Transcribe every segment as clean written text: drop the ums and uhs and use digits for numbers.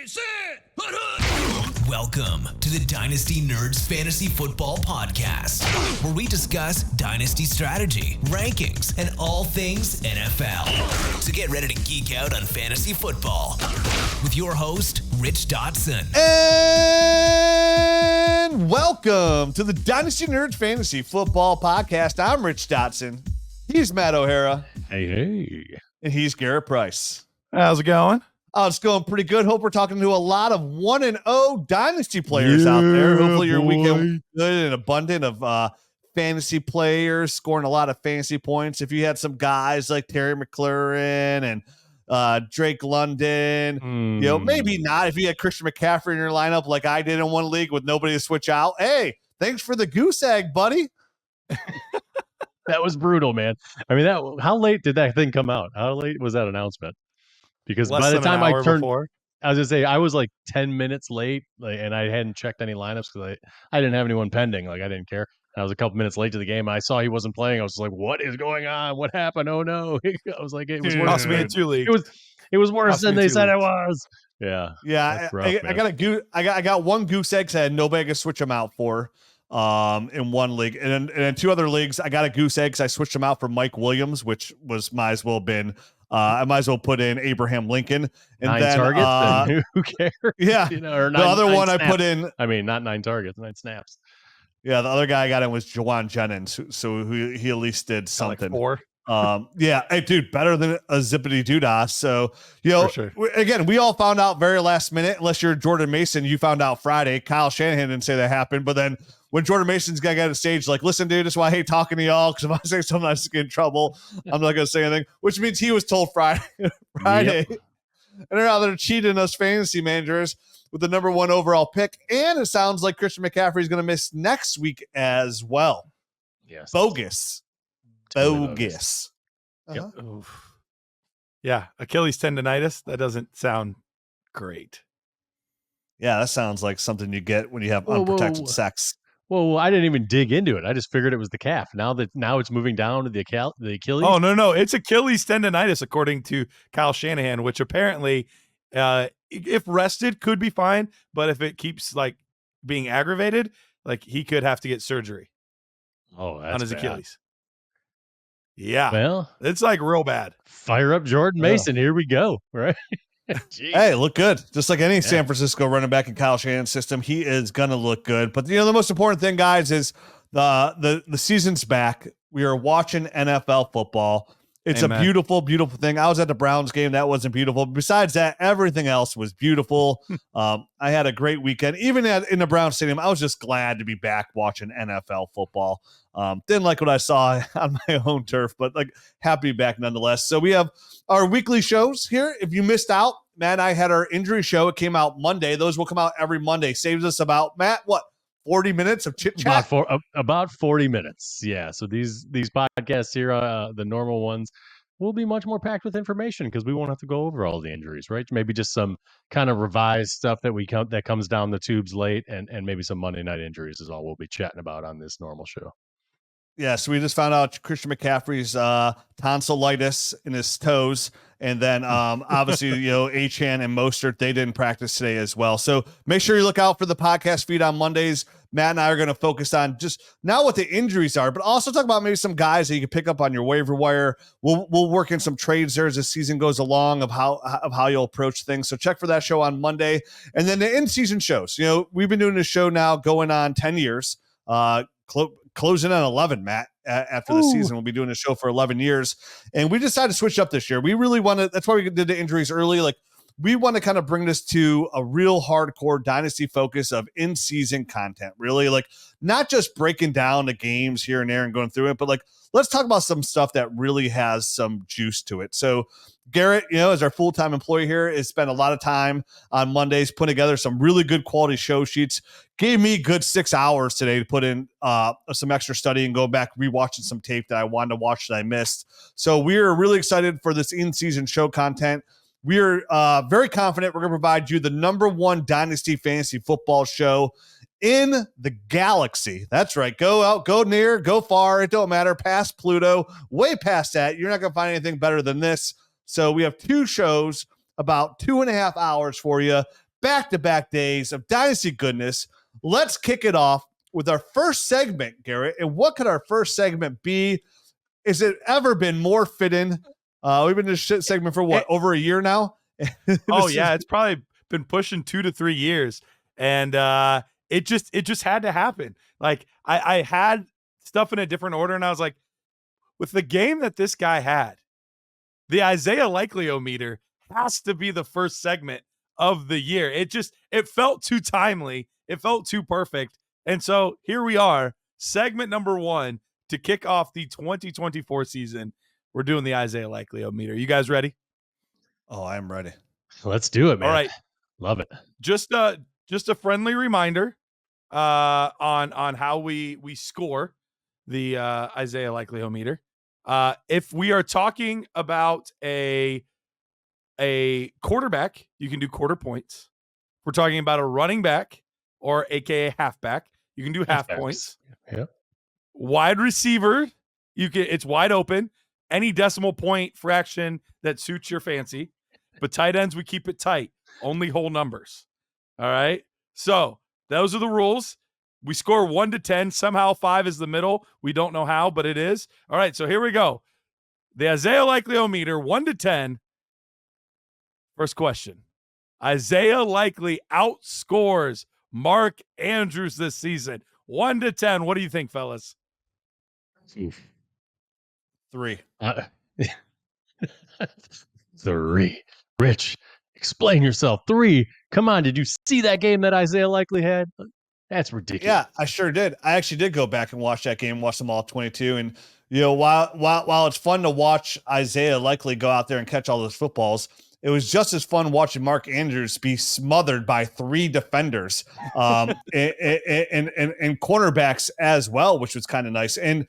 Jameson! Welcome to the Dynasty Nerds Fantasy Football Podcast, where we discuss dynasty strategy, rankings, and all things NFL. So get ready to geek out on fantasy football with your host, Rich Dotson. And welcome to the Dynasty Nerds Fantasy Football Podcast. I'm Rich Dotson. He's Matt O'Hara. Hey. And he's Garret Price. How's it going? Oh, it's going pretty good. Hope we're talking to a lot of 1-0 Dynasty players out there. Hopefully your weekend was good and abundant of fantasy players scoring a lot of fantasy points. If you had some guys like Terry McLaurin and Drake London, maybe not. If you had Christian McCaffrey in your lineup like I did in one league with nobody to switch out, hey, thanks for the goose egg, buddy. That was brutal, man. I mean, how late did that thing come out? How late was that announcement? Because by the time I turned, I was gonna say I was like 10 minutes late, and I hadn't checked any lineups because I didn't have anyone pending. Like I didn't care. I was a couple minutes late to the game. I saw he wasn't playing. I was like, "What is going on? What happened? Oh no!" I was like, "It was worse than It was worse than they said it was." Yeah. Rough, I got one goose egg. So I had nobody to switch them out for. In one league, and in two other leagues, I got a goose egg. So I switched them out for Mike Williams, which might as well have been. I might as well put in Abraham Lincoln and 9 then targets. Then who cares? Yeah, or the other one snaps. I put in. I mean, not 9 targets, 9 snaps. Yeah, the other guy I got in was Jawan Jennings, so he at least did something. Like 4. Yeah, hey, dude, better than a zippity doodah. So, sure. Again, we all found out very last minute. Unless you're Jordan Mason, you found out Friday. Kyle Shanahan didn't say that happened, but then when Jordan Mason's got on the stage, like, listen, dude, this is why I hate talking to y'all, because if I say something, I just get in trouble. I'm not gonna say anything, which means he was told Friday. Yep. And they're cheating us fantasy managers with the number 1 overall pick, and it sounds like Christian McCaffrey is gonna miss next week as well. Yes, bogus. Yep. Yeah, Achilles tendonitis. That doesn't sound great. Yeah, that sounds like something you get when you have unprotected sex. Well, I didn't even dig into it. I just figured it was the calf. Now it's moving down to the Achilles. Oh no, it's Achilles tendonitis according to Kyle Shanahan, which apparently, if rested, could be fine, but if it keeps like being aggravated, like he could have to get surgery. On his bad. Achilles. Yeah, well, it's like real bad. Fire up Jordan Mason. Here we go. Right. Hey, look good. Just like any San Francisco running back in Kyle Shanahan's system, he is gonna look good. But the most important thing, guys, is the season's back. We are watching NFL football. It's a beautiful, beautiful thing. I was at the Browns game. That wasn't beautiful. Besides that, everything else was beautiful. I had a great weekend. Even in the Browns stadium, I was just glad to be back watching NFL football. Didn't like what I saw on my own turf, but like happy to be back nonetheless. So we have our weekly shows here. If you missed out, Matt and I had our injury show. It came out Monday. Those will come out every Monday. Saves us about, Matt, 40 minutes of chit chat? About 40 minutes. Yeah. So these podcasts here, the normal ones, will be much more packed with information because we won't have to go over all the injuries, right? Maybe just some kind of revised stuff that comes down the tubes late, and maybe some Monday night injuries is all we'll be chatting about on this normal show. Yeah, so we just found out Christian McCaffrey's tonsillitis in his toes. And then obviously, Achane and Mostert, they didn't practice today as well. So make sure you look out for the podcast feed on Mondays. Matt and I are going to focus on just now what the injuries are, but also talk about maybe some guys that you can pick up on your waiver wire. We'll work in some trades there as the season goes along of how you'll approach things. So check for that show on Monday. And then the in-season shows. We've been doing this show now going on 10 years. Closing on 11, Matt, after the season. We'll be doing a show for 11 years. And we decided to switch up this year. We really wanted, that's why we did the injuries early. Like, we want to kind of bring this to a real hardcore dynasty focus of in-season content, really. Like, not just breaking down the games here and there and going through it, but like, let's talk about some stuff that really has some juice to it. So Garret, as our full-time employee here, has spent a lot of time on Mondays putting together some really good quality show sheets. Gave me a good 6 hours today to put in some extra study and go back rewatching some tape that I wanted to watch that I missed. So we're really excited for this in-season show content. We are very confident we're going to provide you the number 1 dynasty fantasy football show in the galaxy. That's right. Go out, go near, go far. It don't matter. Past Pluto, way past that. You're not going to find anything better than this. So we have 2 shows, about 2.5 hours for you, back-to-back days of Dynasty goodness. Let's kick it off with our first segment, Garrett. And what could our first segment be? Is it ever been more fitting? We've been in this shit segment for what, over a year now? It's probably been pushing 2 to 3 years. And it just had to happen. Like I had stuff in a different order, and I was like, with the game that this guy had, the Isaiah Likely-o-meter has to be the first segment of the year. It felt too timely. It felt too perfect. And so here we are, segment number 1 to kick off the 2024 season. We're doing the Isaiah Likely-o-meter. You guys ready? Oh, I'm ready. Let's do it, man. All right. Love it. Just a friendly reminder on how we score the Isaiah Likely-o-meter. If we are talking about a quarterback, you can do quarter points. If we're talking about a running back or AKA halfback, you can do half points. Yep. Wide receiver, it's wide open. Any decimal point fraction that suits your fancy. But tight ends, we keep it tight. Only whole numbers. All right. So those are the rules. We score 1 to 10. Somehow 5 is the middle. We don't know how, but it is. All right. So here we go. The Isaiah Likely-o-meter, 1 to 10. First question. Isaiah Likely outscores Mark Andrews this season. 1 to 10. What do you think, fellas? 3. 3. Rich, explain yourself. 3. Come on. Did you see that game that Isaiah Likely had? That's ridiculous. Yeah, I sure did. I actually did go back and watch that game, watch them all 22. And, while it's fun to watch Isaiah Likely go out there and catch all those footballs, it was just as fun watching Mark Andrews be smothered by 3 defenders and cornerbacks as well, which was kind of nice. And,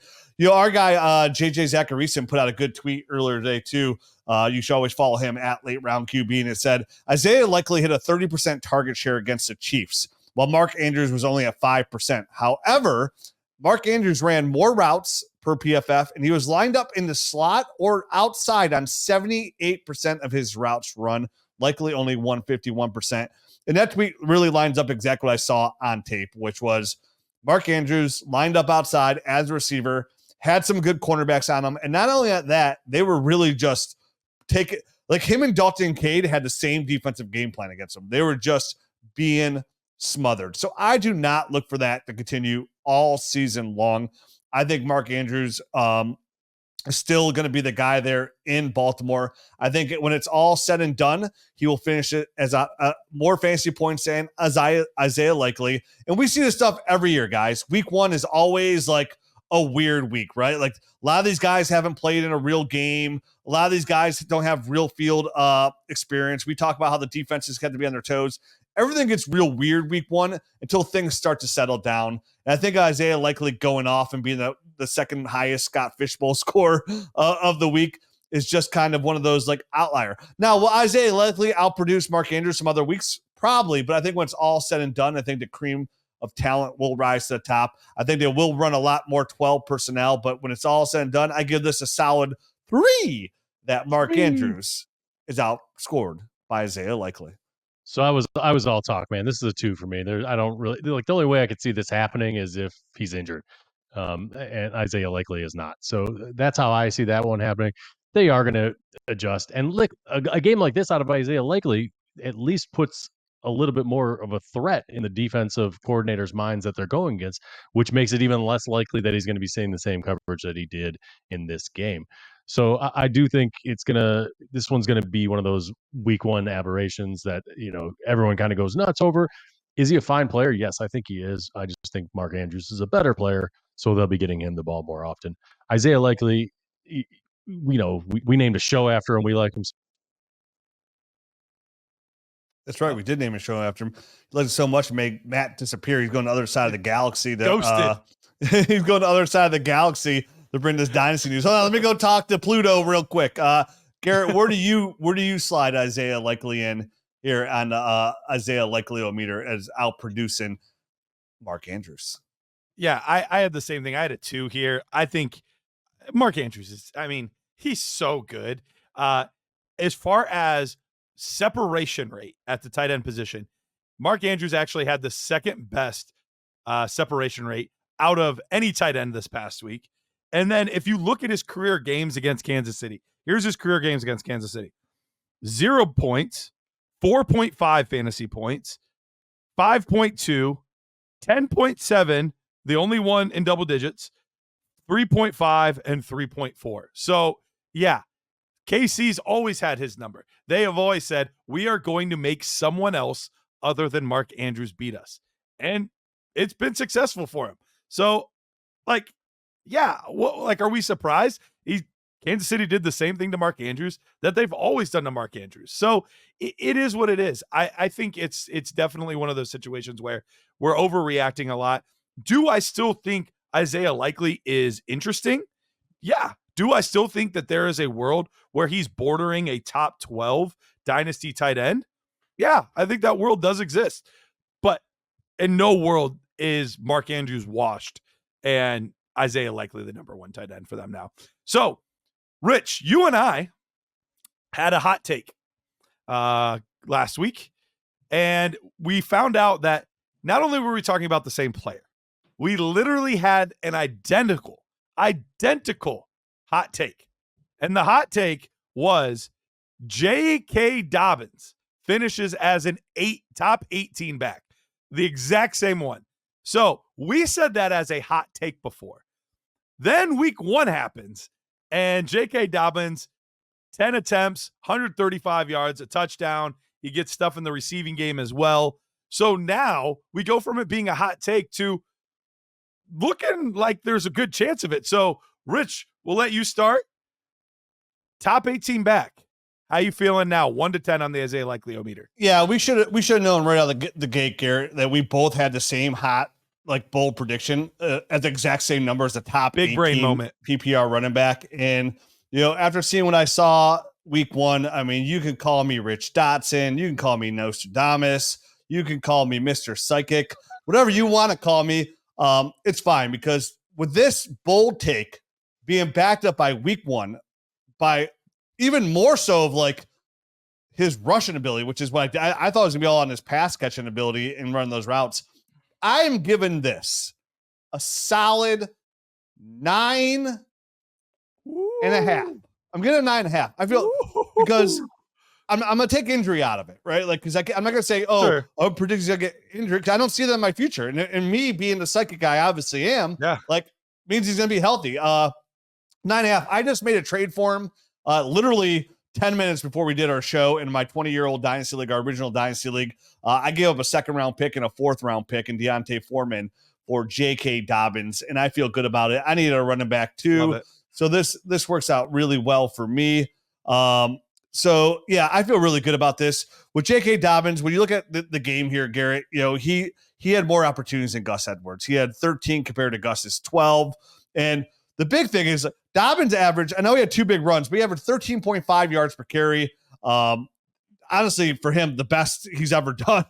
our guy, JJ Zachariason, put out a good tweet earlier today, too. You should always follow him at Late Round QB. And it said, Isaiah Likely hit a 30% target share against the Chiefs, while Mark Andrews was only at 5%. However, Mark Andrews ran more routes per PFF, and he was lined up in the slot or outside on 78% of his routes run, Likely only 151%. And that tweet really lines up exactly what I saw on tape, which was Mark Andrews lined up outside as a receiver, had some good cornerbacks on him. And not only at that, they were really just like him and Dalton Cade had the same defensive game plan against him. They were just being smothered. So I do not look for that to continue all season long. I think Mark Andrews is still going to be the guy there in Baltimore. I think when it's all said and done, he will finish it as a more fantasy points than Isaiah Likely. And we see this stuff every year, guys. Week 1 is always like a weird week, right? Like a lot of these guys haven't played in a real game. A lot of these guys don't have real field experience. We talk about how the defenses have to be on their toes. Everything gets real weird week 1 until things start to settle down. And I think Isaiah Likely going off and being the second highest Scott Fishbowl score of the week is just kind of one of those like outlier. Now, will Isaiah Likely outproduce Mark Andrews some other weeks? Probably, but I think when it's all said and done, I think the cream of talent will rise to the top. I think they will run a lot more 12 personnel, but when it's all said and done, I give this a solid 3 that Mark Andrews is outscored by Isaiah Likely. So I was all talk, man. This is a 2 for me. I don't really like, the only way I could see this happening is if he's injured. And Isaiah Likely is not. So that's how I see that one happening. They are going to adjust. And look, a game like this out of Isaiah Likely at least puts a little bit more of a threat in the defensive coordinators' minds that they're going against, which makes it even less likely that he's going to be seeing the same coverage that he did in this game. So I do think this one's going to be one of those week 1 aberrations that, everyone kind of goes nuts over. Is he a fine player? Yes, I think he is. I just think Mark Andrews is a better player, so they'll be getting him the ball more often. Isaiah Likely, we named a show after him. We like him. That's right. We did name a show after him. He liked it so much, made Matt disappear. He's going to the other side of the galaxy. Ghosted. He's going to the other side of the galaxy to bring this Dynasty news. Hold on, let me go talk to Pluto real quick. Garrett, where do you slide Isaiah Likely in here on Isaiah Likely-o-meter as outproducing Mark Andrews? Yeah, I had the same thing. I had a 2 here. I think Mark Andrews he's so good. As far as separation rate at the tight end position, Mark Andrews actually had the second best separation rate out of any tight end this past week. And then if you look at his career games against Kansas City, here's his career games against Kansas City. 0 points, 4.5 fantasy points, 5.2, 10.7, the only one in double digits, 3.5, and 3.4. So, yeah, KC's always had his number. They have always said, we are going to make someone else other than Mark Andrews beat us. And it's been successful for him. So, like, yeah, are we surprised? Kansas City did the same thing to Mark Andrews that they've always done to Mark Andrews. So it is what it is. I think it's definitely one of those situations where we're overreacting a lot. Do I still think Isaiah Likely is interesting? Yeah. Do I still think that there is a world where he's bordering a top 12 dynasty tight end? Yeah, I think that world does exist. But in no world is Mark Andrews washed and Isaiah Likely the number one tight end for them now. So, Rich, you and I had a hot take last week, and we found out that not only were we talking about the same player, we literally had an identical hot take. And the hot take was J.K. Dobbins finishes as an top 18 back, the exact same one. So we said that as a hot take before. Then week 1 happens, and J.K. Dobbins, 10 attempts, 135 yards, a touchdown. He gets stuff in the receiving game as well. So now we go from it being a hot take to looking like there's a good chance of it. So, Rich, we'll let you start. Top 18 back. How you feeling now? 1 to 10 on the Isaiah Likely-o-meter. Yeah, we should have known right out of the gate, Garrett, that we both had the same hot, bold prediction at the exact same number as the top big brain moment PPR running back. And, after seeing what I saw week 1, I mean, you can call me Rich Dotson. You can call me Nostradamus. You can call me Mr. Psychic, whatever you want to call me. It's fine, because with this bold take being backed up by week 1, by even more so of his rushing ability, which is what I thought it was gonna be all on his pass catching ability and running those routes. I am giving this a solid 9.5. I'm getting a 9.5. I feel because I'm gonna take injury out of it, right? Because I'm not gonna say, sure, I'm predicting he's gonna get injured, because I don't see that in my future. And me being the psychic guy, I obviously am. Yeah, means he's gonna be healthy. 9.5. I just made a trade for him literally 10 minutes before we did our show in my 20-year-old Dynasty League, our original Dynasty League. I gave up a 2nd-round pick and a 4th-round pick in Deontay Foreman for J.K. Dobbins, and I feel good about it. I needed a running back too. So this works out really well for me. So, yeah, I feel really good about this. With J.K. Dobbins, when you look at the game here, Garrett, he had more opportunities than Gus Edwards. He had 13 compared to Gus's 12. And the big thing is Dobbins average, I know he had 2 big runs, but he averaged 13.5 yards per carry. Honestly, for him, the best he's ever done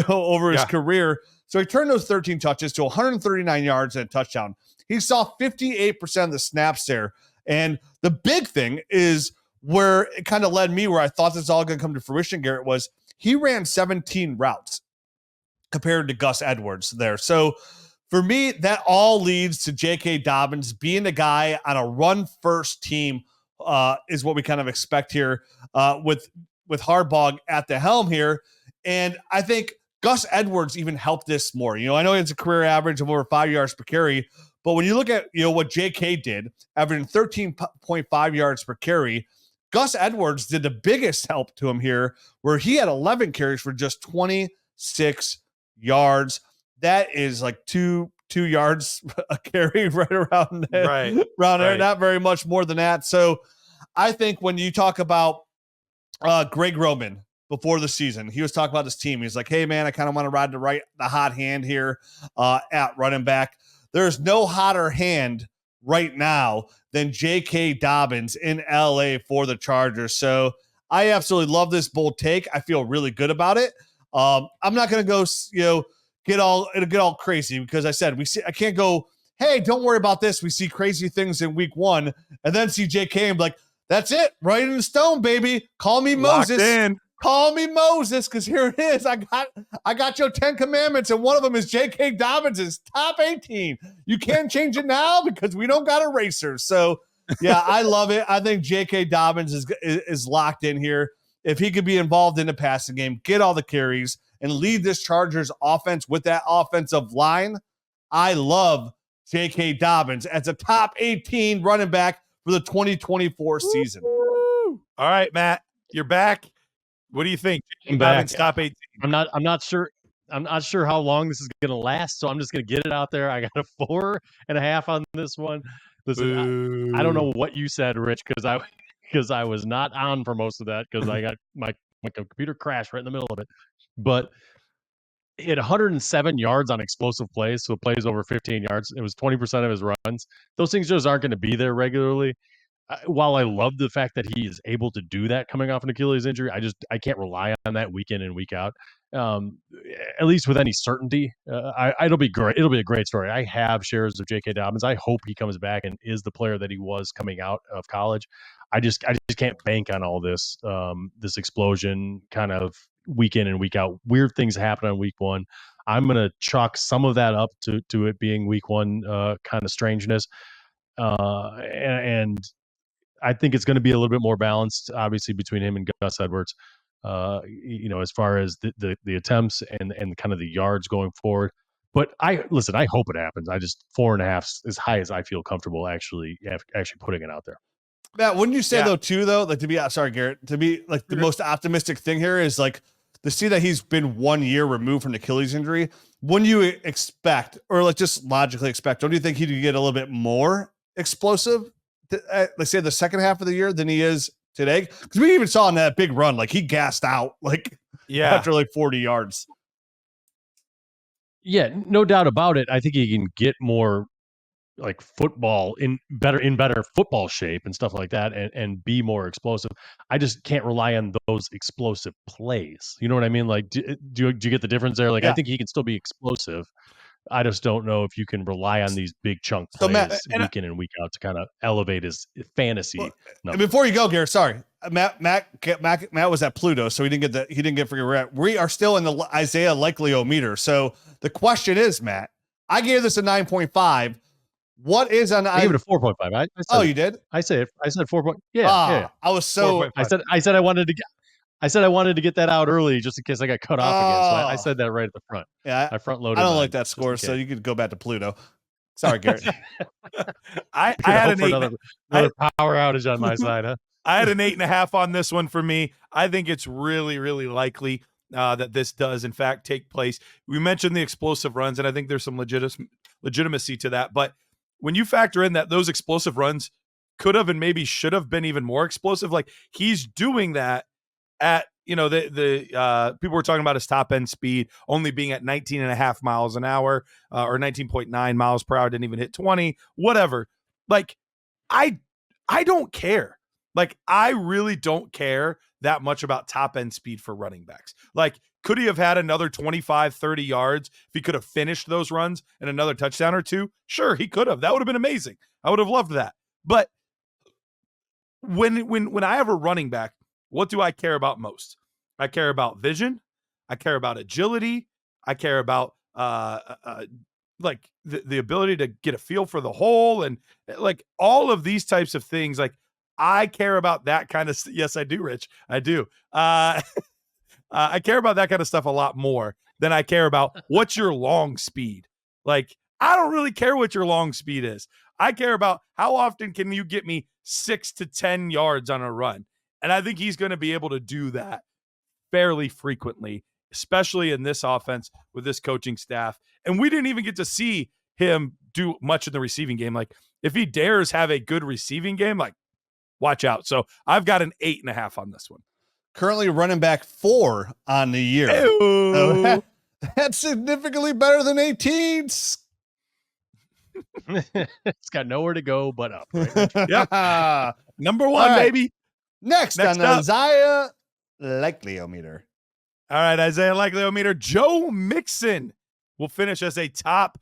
over his career. So he turned those 13 touches to 139 yards and a touchdown. He saw 58% of the snaps there. And the big thing is where it kind of led me where I thought this was all going to come to fruition, Garrett, was he ran 17 routes compared to Gus Edwards there. So for me, that all leads to J.K. Dobbins being the guy on a run-first team is what we kind of expect here with Harbaugh at the helm here. And I think Gus Edwards even helped this more. I know it's a career average of over 5 yards per carry, but when you look at what J.K. did, averaging 13.5 yards per carry, Gus Edwards did the biggest help to him here, where he had 11 carries for just 26 yards. That is like two yards a carry right around there. Around there, not very much more than that. So I think when you talk about Greg Roman before the season, he was talking about his team. He's like, hey, man, I kind of want to ride the hot hand here at running back. There's no hotter hand right now than J.K. Dobbins in L.A. for the Chargers. So I absolutely love this bold take. I feel really good about it. I'm not going to go, get all crazy, because I said I can't go, hey, don't worry about this. We see crazy things in week 1, and then see J.K. and be like, that's it, right in the stone, baby. Call me Moses. Call me Moses, because here it is. I got your 10 commandments, and one of them is J.K. Dobbins' top 18. You can't change it now because we don't got erasers. So, yeah, I love it. I think J.K. Dobbins is locked in here. If he could be involved in the passing game, get all the carries, and lead this Chargers offense with that offensive line, I love J.K. Dobbins as a top 18 running back for the 2024 season. All right, Matt, you're back. What do you think? I'm back. Top 18. I'm not sure. I'm not sure how long this is going to last, so I'm just going to get it out there. I got a 4.5 on this one. Listen, I don't know what you said, Rich, because I was not on for most of that because I got my computer crashed right in the middle of it. But he had 107 yards on explosive plays, so plays over 15 yards. It was 20% of his runs. Those things just aren't going to be there regularly. While I love the fact that he is able to do that coming off an Achilles injury, I can't rely on that week in and week out, at least with any certainty. It'll be great. It'll be a great story. I have shares of J.K. Dobbins. I hope he comes back and is the player that he was coming out of college. I just can't bank on all this this explosion kind of week in and week out. Weird things happen on week one. I'm going to chalk some of that up to it being week one kind of strangeness. And I think it's going to be a little bit more balanced, obviously, between him and Gus Edwards, as far as the attempts and kind of the yards going forward. But I hope it happens. I just 4.5 as high as I feel comfortable actually putting it out there. Matt, wouldn't you say like to be, sorry, Garrett, to be like the most optimistic thing here is like to see that he's been 1 year removed from the Achilles injury. Wouldn't you expect, or like just logically expect, don't you think he could get a little bit more explosive, let's say the second half of the year than he is today? Because we even saw in that big run, like he gassed out after like 40 yards. Yeah, no doubt about it. I think he can get more like football in better football shape and stuff like that and be more explosive. I just can't rely on those explosive plays. You know what I mean? Like, do you get the difference there? Like, I think he can still be explosive. I just don't know if you can rely on these big chunk plays week in and week out to kind of elevate his fantasy. And before you go, Garrett, sorry, Matt was at Pluto, so he didn't get freaking. We are still in the Isaiah Likely-o-meter. So the question is, Matt, I gave this a 9.5. What is an? I gave it a 4.5. You did? I said 4. Yeah. I was so. I said I wanted to get that out early just in case I got cut off again. So I said that right at the front. Yeah, I front loaded. I don't like that score, so you could go back to Pluto. Sorry, Garrett. I had another power outage on my side, huh? I had an 8.5 on this one for me. I think it's really, really likely that this does in fact take place. We mentioned the explosive runs, and I think there's some legitimacy to that. But when you factor in that those explosive runs could have and maybe should have been even more explosive, like he's doing that at, the people were talking about his top end speed only being at 19.5 miles an hour or 19.9 miles per hour, didn't even hit 20, whatever. Like, I don't care. Like, I really don't care that much about top end speed for running backs. Like, could he have had another 25, 30 yards if he could have finished those runs and another touchdown or two? Sure, he could have. That would have been amazing. I would have loved that. But when I have a running back, what do I care about most? I care about vision. I care about agility. I care about like the ability to get a feel for the hole and like all of these types of things. Like, I care about that kind of. Yes, I do, Rich. I do. I care about that kind of stuff a lot more than I care about what's your long speed. Like, I don't really care what your long speed is. I care about how often can you get me 6 to 10 yards on a run. And I think he's going to be able to do that fairly frequently, especially in this offense with this coaching staff. And we didn't even get to see him do much in the receiving game. Like, if he dares have a good receiving game, like, watch out. So I've got an 8.5 on this one. Currently running back 4 on the year. So that's significantly better than 18's. It's got nowhere to go but up. Right? Yep. Number 1, baby. Next on the Isaiah Likely-o-meter. All right, Isaiah Likely-o-meter. Joe Mixon will finish as a top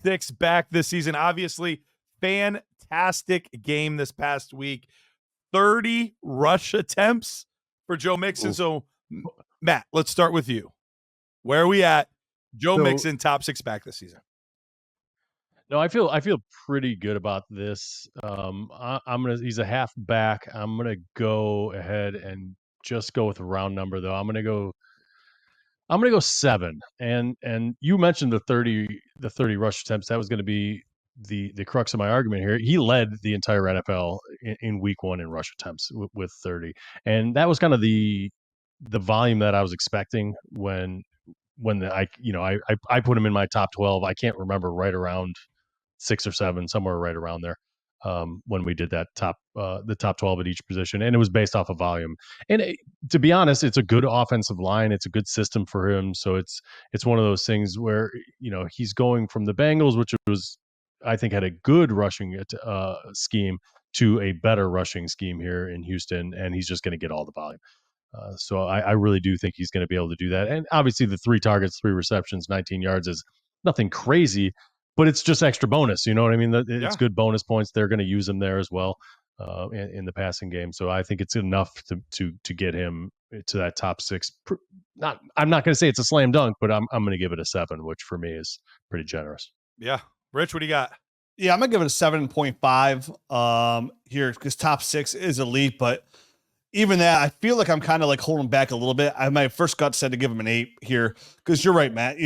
6 back this season. Obviously, fantastic game this past week. 30 rush attempts for Joe Mixon. Ooh. So Matt, let's start with you. Where are we at? Joe Mixon, top 6 back this season. No, I feel pretty good about this. He's a half back. I'm gonna go ahead and just go with a round number though. I'm gonna go 7. And you mentioned the 30 rush attempts. That was gonna be the crux of my argument here. He led the entire NFL in week 1 in rush attempts with 30. And that was kind of the volume that I was expecting when I put him in my top 12. I can't remember, right around 6 or 7, somewhere right around there, when we did that the top 12 at each position, and it was based off of volume. And to be honest, it's a good offensive line. It's a good system for him. So it's one of those things where he's going from the Bengals, which was, I think, had a good rushing scheme, to a better rushing scheme here in Houston, and he's just going to get all the volume. So I really do think he's going to be able to do that. And obviously the 3 targets, 3 receptions, 19 yards is nothing crazy, but it's just extra bonus. You know what I mean? It's good bonus points. They're going to use him there as well in the passing game. So I think it's enough to get him to that top 6. I'm not going to say it's a slam dunk, but I'm going to give it a 7, which for me is pretty generous. Yeah. Rich, what do you got? Yeah, I'm going to give it a 7.5 here, because top 6 is elite, but even that, I feel like I'm kind of like holding back a little bit. My first gut said to give him an 8 here, because you're right, Matt.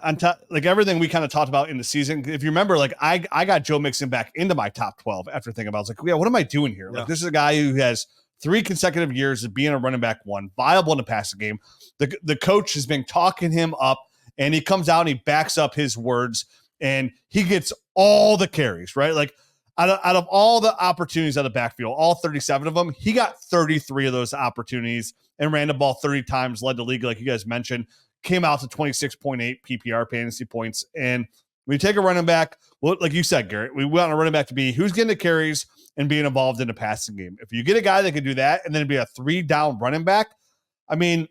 On top, like everything we kind of talked about in the season. If you remember, like I got Joe Mixon back into my top 12 after thinking about it. I was like, yeah, what am I doing here? Like, this is a guy who has 3 consecutive years of being a running back 1, viable in the passing game. The coach has been talking him up, and he comes out and he backs up his words, and he gets all the carries, right? Like, out of all the opportunities out of the backfield, all 37 of them, he got 33 of those opportunities and ran the ball 30 times, led the league, like you guys mentioned, came out to 26.8 PPR fantasy points. And when you take a running back, well, like you said, Garrett, we want a running back to be who's getting the carries and being involved in the passing game. If you get a guy that can do that and then be a 3-down running back, I mean,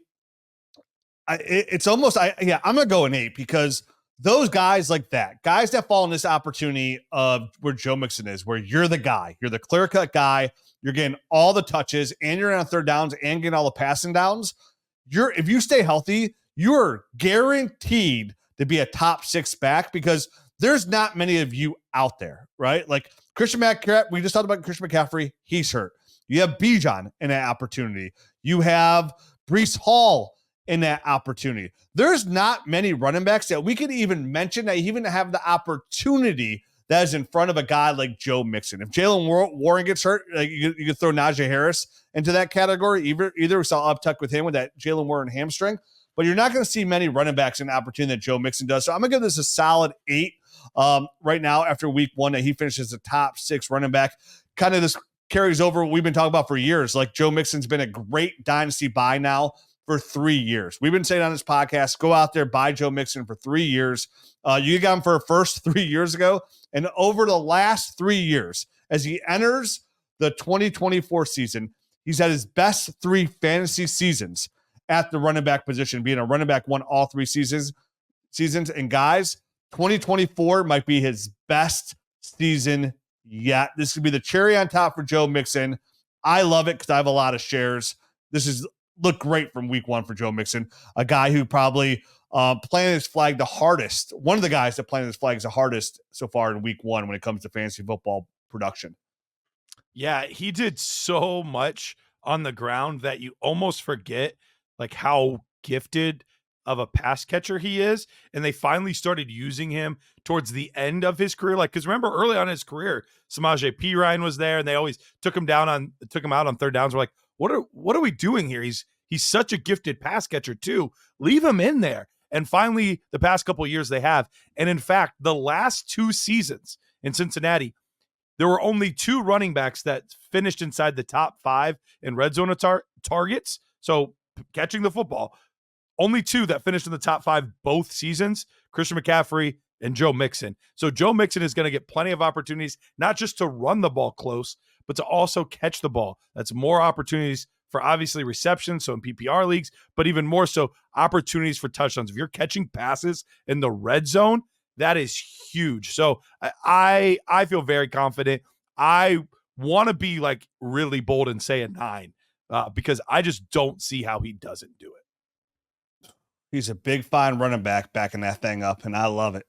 it's almost, I'm going to go an 8, because those guys like that, guys that fall in this opportunity of where Joe Mixon is, where you're the guy, you're the clear-cut guy, you're getting all the touches, and you're on 3rd downs and getting all the passing downs, if you stay healthy, you're guaranteed to be a top 6 back, because there's not many of you out there, right? Like Christian McCaffrey, we just talked about Christian McCaffrey, he's hurt. You have Bijan in that opportunity. You have Breece Hall in that opportunity. There's not many running backs that we could even mention that even have the opportunity that is in front of a guy like Joe Mixon. If Jalen Warren gets hurt, like you could throw Najee Harris into that category. Either we saw uptuck with him with that Jalen Warren hamstring, but you're not going to see many running backs in the opportunity that Joe Mixon does. So I'm going to give this a solid 8 right now after week 1, that he finishes the top 6 running back. Kind of this carries over what we've been talking about for years. Like, Joe Mixon's been a great dynasty buy now for 3 years. We've been saying on this podcast, go out there, buy Joe Mixon for 3 years. You got him for a first 3 years ago. And over the last 3 years, as he enters the 2024 season, he's had his best 3 fantasy seasons at the running back position, being a running back 1 all 3 seasons. And guys, 2024 might be his best season yet. This could be the cherry on top for Joe Mixon. I love it because I have a lot of shares. This is looked great from week 1 for Joe Mixon, a guy who probably planted his flag the hardest. One of the guys that planted his flags the hardest so far in week 1 when it comes to fantasy football production. Yeah, he did so much on the ground that you almost forget like how gifted of a pass catcher he is. And they finally started using him towards the end of his career. Like, because remember early on in his career, Samaje Perine was there and they always took him out on 3rd downs. We're like, what are we doing here? He's such a gifted pass catcher too. Leave him in there. And finally, the past couple of years they have. And in fact, the last 2 seasons in Cincinnati, there were only 2 running backs that finished inside the top 5 in red zone targets. So catching the football, only 2 that finished in the top 5 both seasons, Christian McCaffrey and Joe Mixon. So Joe Mixon is going to get plenty of opportunities, not just to run the ball close, but to also catch the ball. That's more opportunities for obviously reception, so in PPR leagues, but even more so opportunities for touchdowns. If you're catching passes in the red zone, that is huge. So I feel very confident. I want to be like really bold and say a 9. because I just don't see how he doesn't do it. He's a big, fine running back backing that thing up, and I love it.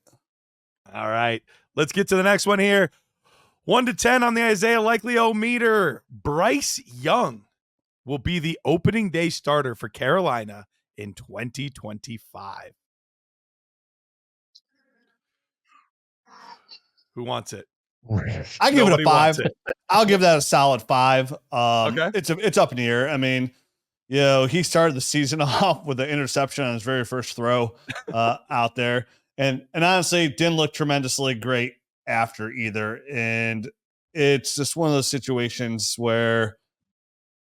All right, let's get to the next one here. 1 to 10 on the Isaiah Likely-O-meter. Bryce Young will be the opening day starter for Carolina in 2025. Who wants it? I give Nobody it a 5. wants it. I'll give that a solid 5. Okay. It's up in the air. I mean, he started the season off with an interception on his very first throw out there, and honestly didn't look tremendously great after either. And it's just one of those situations where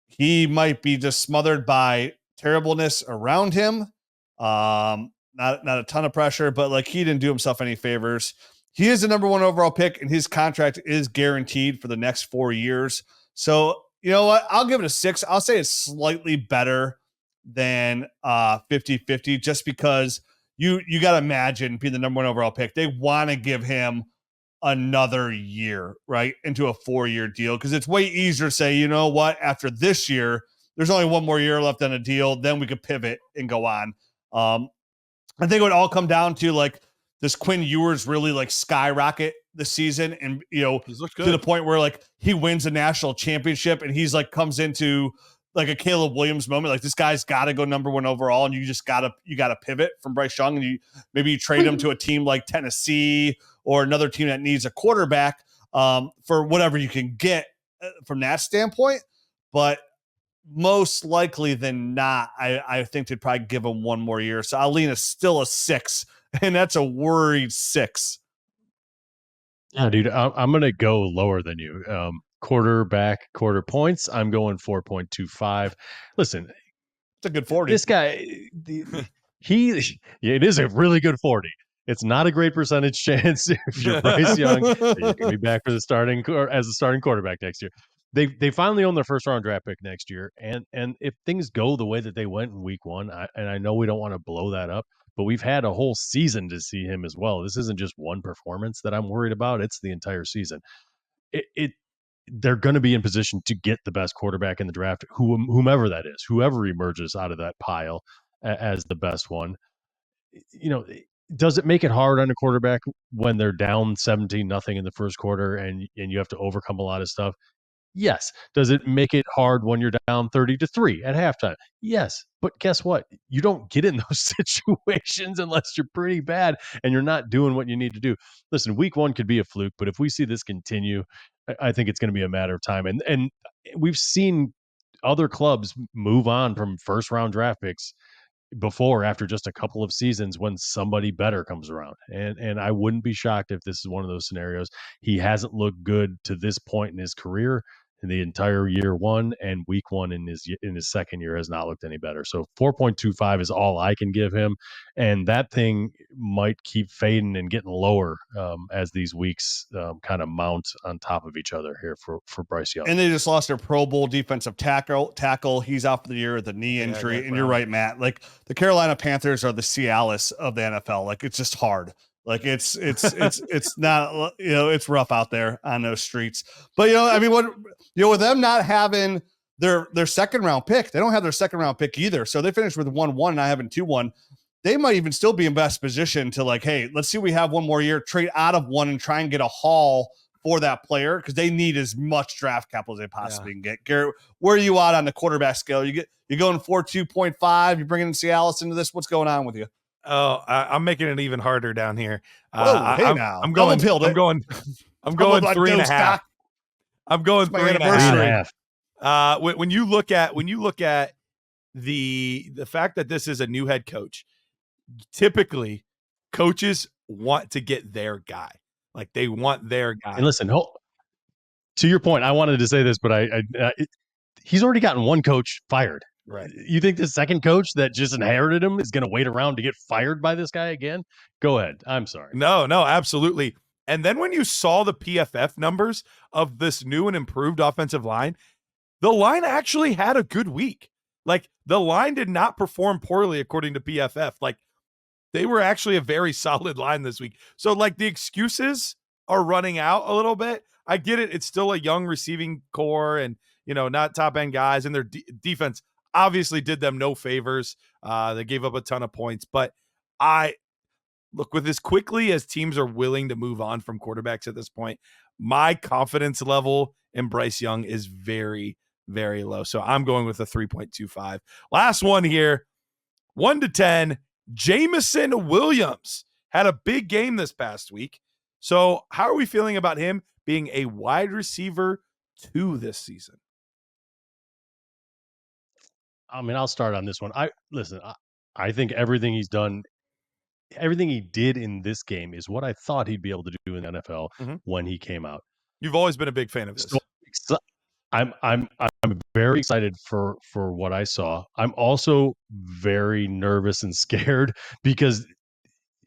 he might be just smothered by terribleness around him. Not a ton of pressure, but like he didn't do himself any favors. He is the number 1 overall pick, and his contract is guaranteed for the next 4 years. So, you know what? I'll give it a 6. I'll say it's slightly better than 50-50, just because you got to imagine being the number 1 overall pick. They want to give him another year, right, into a 4-year deal, because it's way easier to say, you know what, after this year, there's only 1 more year left on a deal. Then we could pivot and go on. I think it would all come down to like, does Quinn Ewers really like skyrocket this season? And, He's looked good to the point where like he wins a national championship and he's like comes into like a Caleb Williams moment. Like this guy's got to go number 1 overall, and you just got to pivot from Bryce Young, and you trade him to a team like Tennessee or another team that needs a quarterback for whatever you can get from that standpoint. But most likely than not, I think they'd probably give him 1 more year. So I'll lean still a 6. And that's a worried 6. Yeah, dude, I'm going to go lower than you. Quarter points, I'm going 4.25. Listen, it's a good 40. This guy, it is a really good 40. It's not a great percentage chance if you're Bryce Young. You can be back for the starting quarterback next year. They finally own their first round draft pick next year, and if things go the way that they went in week 1, I know we don't want to blow that up, but we've had a whole season to see him as well. This isn't just one performance that I'm worried about; it's the entire season. They're going to be in position to get the best quarterback in the draft, whomever that is, whoever emerges out of that pile as the best one. Does it make it hard on a quarterback when they're down 17-0 in the first quarter and you have to overcome a lot of stuff? Yes. Does it make it hard when you're down 30-3 at halftime? Yes. But guess what? You don't get in those situations unless you're pretty bad and you're not doing what you need to do. Listen, week 1 could be a fluke, but if we see this continue, I think it's going to be a matter of time. And we've seen other clubs move on from first round draft picks before, after just a couple of seasons, when somebody better comes around. And I wouldn't be shocked if this is one of those scenarios. He hasn't looked good to this point in his career. In the entire year 1, and week 1 in his second year has not looked any better. So 4.25 is all I can give him, and that thing might keep fading and getting lower as these weeks kind of mount on top of each other here for Bryce Young. And they just lost their Pro Bowl defensive tackle. He's out for the year with a knee injury. And you're right, Matt. Like the Carolina Panthers are the Cialis of the NFL. Like it's just hard. Like it's not, it's rough out there on those streets. But with them not having their second round pick, they don't have their second round pick either. So they finished with 1-1 and not having 2-1. They might even still be in best position to like, hey, let's see, we have 1 more year, trade out of 1 and try and get a haul for that player, because they need as much draft capital as they possibly can get. Garrett, where are you at on the quarterback scale? You're going 4.2.5. You're bringing Cialis into this. What's going on with you? Oh, I'm making it even harder down here. Now I'm going 3.5. I'm going 3.5. When you look at the fact that this is a new head coach, typically coaches want to get their guy. Like they want their guy. And listen, to your point, I wanted to say this, but he's already gotten one coach fired. Right. You think the second coach that just inherited him is going to wait around to get fired by this guy again? Go ahead. I'm sorry. No, absolutely. And then when you saw the PFF numbers of this new and improved offensive line, the line actually had a good week. Like the line did not perform poorly according to PFF. Like they were actually a very solid line this week. So like the excuses are running out a little bit. I get it. It's still a young receiving core and not top end guys, and their defense obviously did them no favors. They gave up a ton of points, but look, with as quickly as teams are willing to move on from quarterbacks at this point, my confidence level in Bryce Young is very, very low. So I'm going with a 3.25. Last one here, 1 to 10. Jameson Williams had a big game this past week. So how are we feeling about him being a wide receiver 2 this season? I mean, I'll start on this one. I think everything he did in this game is what I thought he'd be able to do in the NFL when he came out. You've always been a big fan of this. So I'm very excited for what I saw. I'm also very nervous and scared because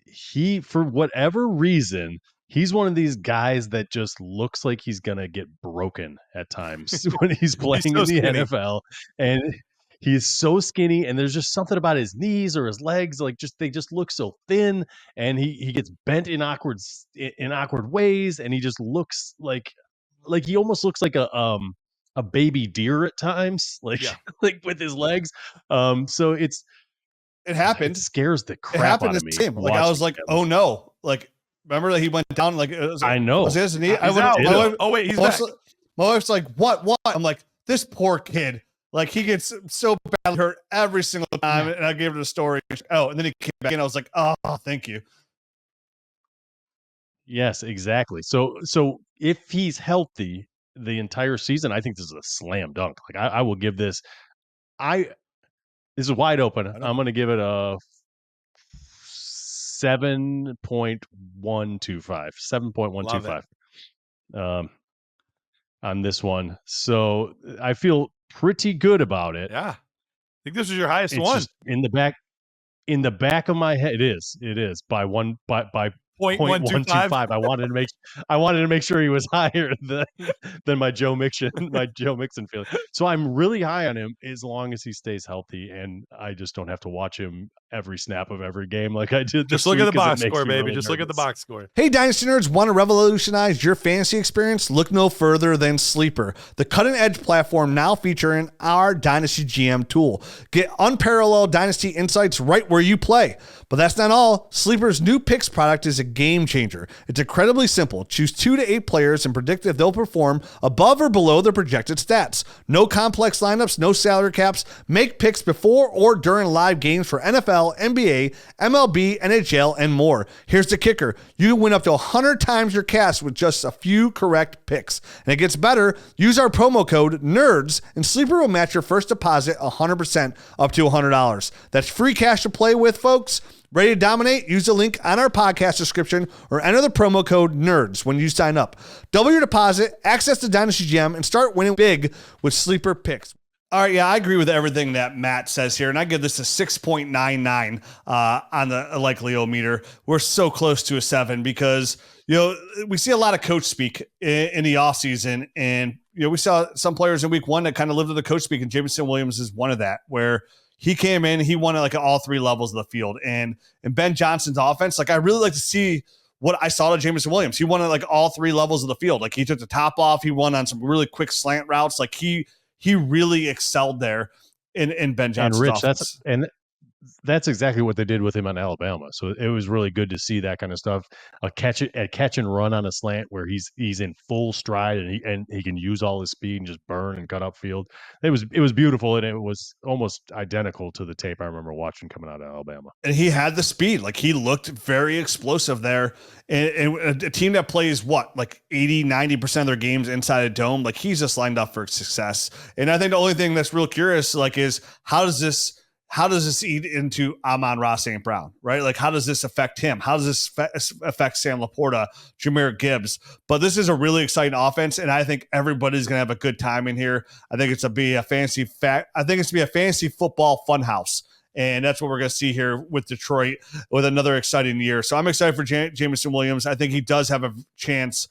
he, for whatever reason, he's one of these guys that just looks like he's gonna get broken at times when he's playing in the NFL, and he's so skinny, and there's just something about his knees or his legs, they just look so thin, and he gets bent in awkward ways, and he just looks like he almost looks like a baby deer at times, like with his legs. So it happened. It scares the crap out of me. Like I was like, oh no, like remember that he went down like it was, I know. Was his knee? He's back. My wife's like, what? I'm like, this poor kid. Like he gets so badly hurt every single time, and I gave her the story. Oh, and then he came back, and I was like, oh, thank you. Yes, exactly. So if he's healthy the entire season, I think this is a slam dunk. Like I will give this. This is wide open. I'm going to give it a 7.125. 7.125. On this one. So I feel pretty good about it. Yeah. I think this is your highest one. In the back of my head. It is by 0.125. I wanted to make sure he was higher than my Joe Mixon feeling. So I'm really high on him as long as he stays healthy, and I just don't have to watch him every snap of every game like I did. Just look at the box score, baby. Just look at the box score. Hey, Dynasty Nerds, want to revolutionize your fantasy experience? Look no further than Sleeper, the cutting-edge platform now featuring our Dynasty GM tool. Get unparalleled Dynasty insights right where you play. But that's not all. Sleeper's new picks product is a game changer. It's incredibly simple. Choose 2 to 8 players and predict if they'll perform above or below their projected stats. No complex lineups, no salary caps. Make picks before or during live games for NFL, NBA, MLB, NHL, and more. Here's the kicker. You can win up to 100 times your cash with just a few correct picks. And it gets better. Use our promo code NERDS, and Sleeper will match your first deposit 100% up to $100. That's free cash to play with, folks. Ready to dominate? Use the link on our podcast description or enter the promo code NERDS when you sign up. Double your deposit, access to Dynasty GM, and start winning big with Sleeper picks. All right, yeah, I agree with everything that Matt says here, and I give this a 6.99 on the likely-o-meter. We're so close to a 7 because, we see a lot of coach speak in the offseason, and, we saw some players in week 1 that kind of lived to the coach speak, and Jamison Williams is one of that, where he came in, he won at all 3 levels of the field. And in Ben Johnson's offense, I really like to see what I saw to Jamison Williams. He won at all 3 levels of the field. He took the top off. He won on some really quick slant routes. He really excelled there in Ben Johnson's offense. That's exactly what they did with him on Alabama. So it was really good to see that kind of stuff. A catch and run on a slant where he's in full stride and he can use all his speed and just burn and cut upfield. It was beautiful, and it was almost identical to the tape I remember watching coming out of Alabama. And he had the speed. He looked very explosive there. And a team that plays 80-90% of their games inside a dome, he's just lined up for success. And I think the only thing that's real curious is how does this eat into Amon-Ra St. Brown, right? How does this affect him? How does this affect Sam Laporta, Jahmyr Gibbs? But this is a really exciting offense, and I think everybody's going to have a good time in here. I think it's to be a fantasy football funhouse. And that's what we're going to see here with Detroit with another exciting year. So I'm excited for Jameson Williams. I think he does have a chance,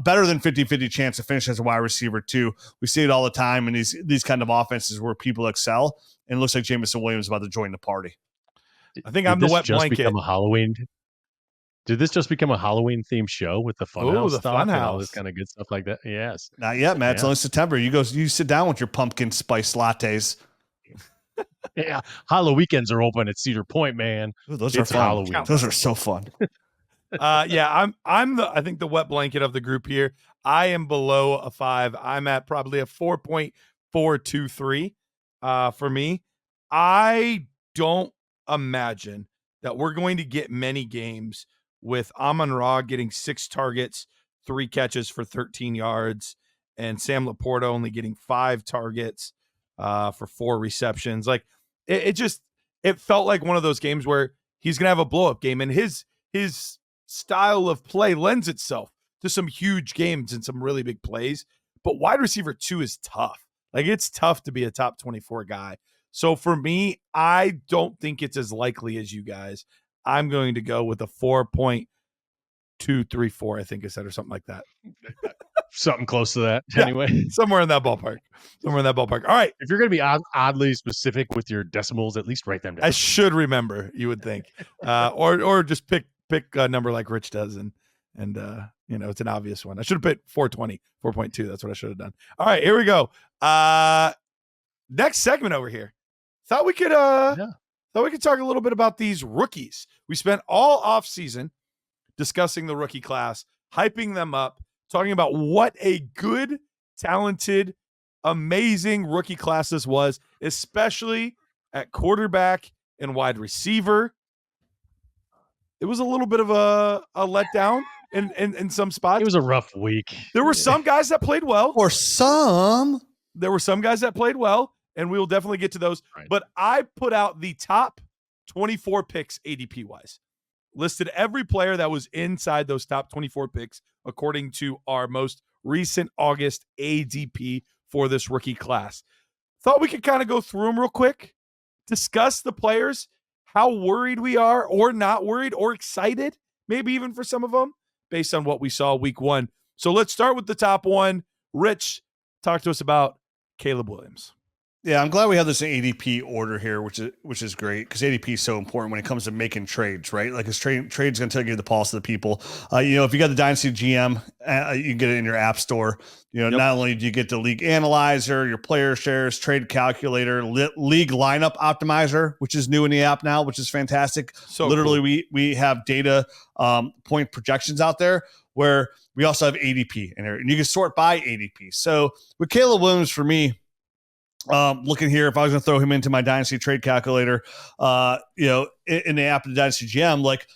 better than 50-50 chance to finish as a wide receiver too. We see it all the time in these kind of offenses where people excel. And it looks like Jameson Williams is about to join the party. I think I'm the wet blanket. Become a Halloween. Did this just become a Halloween themed show with the funhouse the stuff and all funhouse. this kind of good stuff like that? Yes. Not yet, Matt. It's only September. You sit down with your pumpkin spice lattes. Yeah, Halloween weekends are open at Cedar Point, man. Ooh, those are fun. Halloween. Those are so fun. Yeah, I think the wet blanket of the group here. I am below a 5. I'm at probably a 4.423 for me. I don't imagine that we're going to get many games with Amon-Ra getting 6 targets, 3 catches for 13 yards, and Sam Laporta only getting 5 targets for 4 receptions. Like it felt like one of those games where he's gonna have a blow-up game, and his style of play lends itself to some huge games and some really big plays. But wide receiver 2 is tough. Like it's tough to be a top 24 guy. So for me, I don't think it's as likely as you guys. I'm going to go with a 4.234, I think I said, or something like that. Something close to that, Yeah, anyway. Somewhere in that ballpark. All right. If you're going to be oddly specific with your decimals, at least write them down. I should remember, you would think. Or just pick a number like Rich does, and it's an obvious one. I should have picked 420, 4.2. That's what I should have done. All right, here we go. Next segment over here. Thought we could talk a little bit about these rookies. We spent all off season discussing the rookie class, hyping them up, talking about what a good, talented, amazing rookie class this was, especially at quarterback and wide receiver. It was a little bit of a letdown in some spots. It was a rough week. There were some guys that played well. There were some guys that played well, and we will definitely get to those. Right. But I put out the top 24 picks ADP-wise. Listed every player that was inside those top 24 picks according to our most recent August ADP for this rookie class. Thought we could kind of go through them real quick, discuss the players, how worried we are or not worried or excited, maybe even for some of them, based on what we saw week 1. So let's start with the top one. Rich, talk to us about Caleb Williams. Yeah, I'm glad we have this ADP order here, which is great because ADP is so important when it comes to making trades, right? Like his trade's going to tell you the pulse of the people. If you got the Dynasty GM, you can get it in your app store. Not only do you get the league analyzer, your player shares, trade calculator, league lineup optimizer, which is new in the app now, which is fantastic. So literally, cool. we have data point projections out there where we also have ADP in there, and you can sort by ADP. So with Caleb Williams, for me. Looking here, if I was going to throw him into my Dynasty trade calculator, in the app of the Dynasty GM, like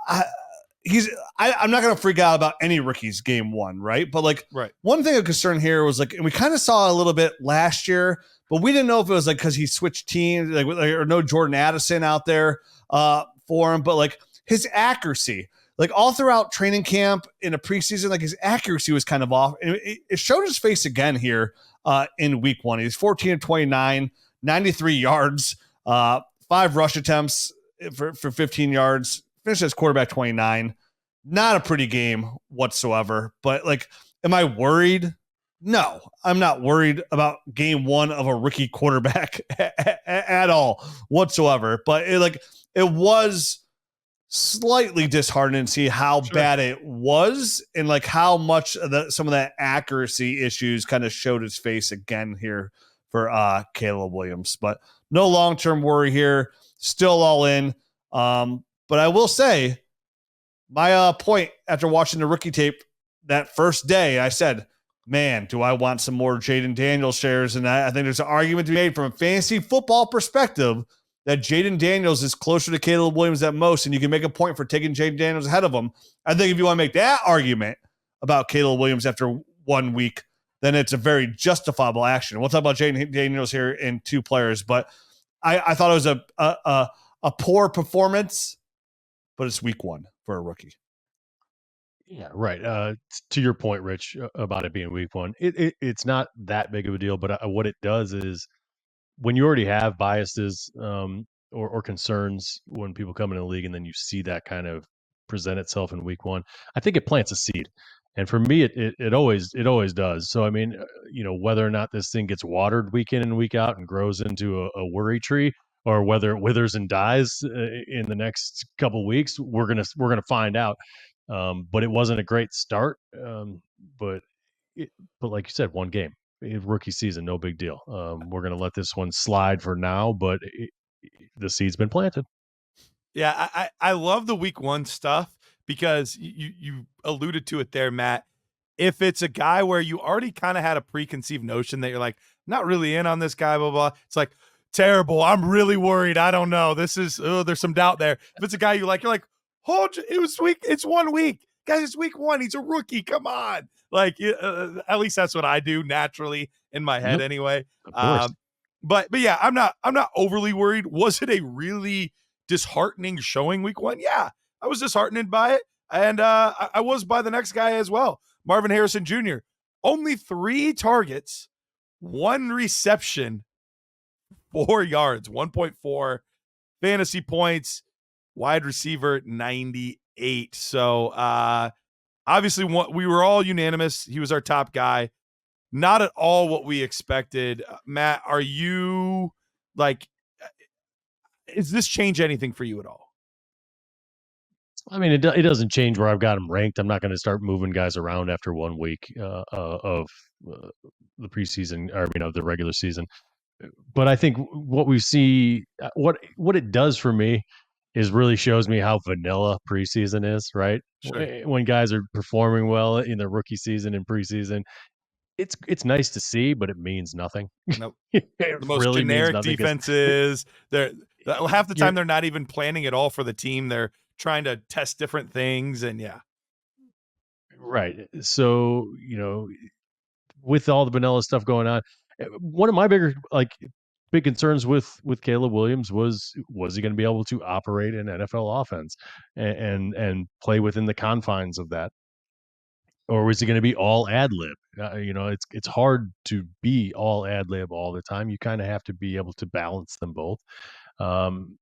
I'm not going to freak out about any rookies game 1, right? But one thing of concern here was and we kind of saw a little bit last year, but we didn't know if it was because he switched teams, or no Jordan Addison out there for him, but his accuracy. All throughout training camp in a preseason, his accuracy was kind of off. And it showed his face again here in week 1. He's 14 of 29, 93 yards, 5 rush attempts for 15 yards, finished as quarterback 29. Not a pretty game whatsoever. But am I worried? No, I'm not worried about game 1 of a rookie quarterback at all whatsoever. But it was slightly disheartening to see how bad it was and how much of some of that accuracy issues kind of showed its face again here for Caleb Williams. But no long-term worry here, still all in. But I will say my point after watching the rookie tape that first day, I said, man, do I want some more Jaden Daniels shares? And I think there's an argument to be made from a fantasy football perspective that Jaden Daniels is closer to Caleb Williams at most, and you can make a point for taking Jaden Daniels ahead of him. I think if you want to make that argument about Caleb Williams after 1 week, then it's a very justifiable action. We'll talk about Jaden Daniels here in 2 players, but I thought it was a poor performance, but it's week 1 for a rookie. Yeah, right. To your point, Rich, about it being week 1, it's not that big of a deal, but what it does is, when you already have biases or concerns when people come into the league, and then you see that kind of present itself in week 1, I think it plants a seed. And for me, it always does. So, I mean, whether or not this thing gets watered week in and week out and grows into a worry tree, or whether it withers and dies in the next couple weeks, we're gonna find out. But it wasn't a great start. But like you said, one game, rookie season, no big deal. We're gonna let this one slide for now, but the seed's been planted. Yeah, I love the week one stuff because you alluded to it there, Matt. If it's a guy where you already kind of had a preconceived notion that you're like, not really in on this guy, blah, blah, it's like, terrible. I'm really worried. I don't know. This is, there's some doubt there. If it's a guy you like, you're like, it's 1 week. Guys, it's week one. He's a rookie. Come on. Like, at least that's what I do naturally in my head anyway. But yeah, I'm not overly worried. Was it a really disheartening showing week one? Yeah, I was disheartened by it. And I was by the next guy as well. Marvin Harrison Jr. Only 3 targets, 1 reception, 4 yards, 1.4 fantasy points, wide receiver 98. So obviously we were all unanimous. He was our top guy. Not at all what we expected. Matt, are you like, does this change anything for you at all? I mean, it doesn't change where I've got him ranked. I'm not going to start moving guys around after 1 week of the preseason, or the regular season. But I think what we see, what it does for me, is really shows me how vanilla preseason is. Right, sure. When guys are performing well in the rookie season and preseason, it's nice to see, but it means nothing. Nope. The most really generic defenses. They're half the time they're not even planning at all for the team. They're trying to test different things, and right. So with all the vanilla stuff going on, one of my big concerns with Caleb Williams was he going to be able to operate an NFL offense and play within the confines of that, or was he going to be all ad lib? It's hard to be all ad lib all the time. You kind of have to be able to balance them both.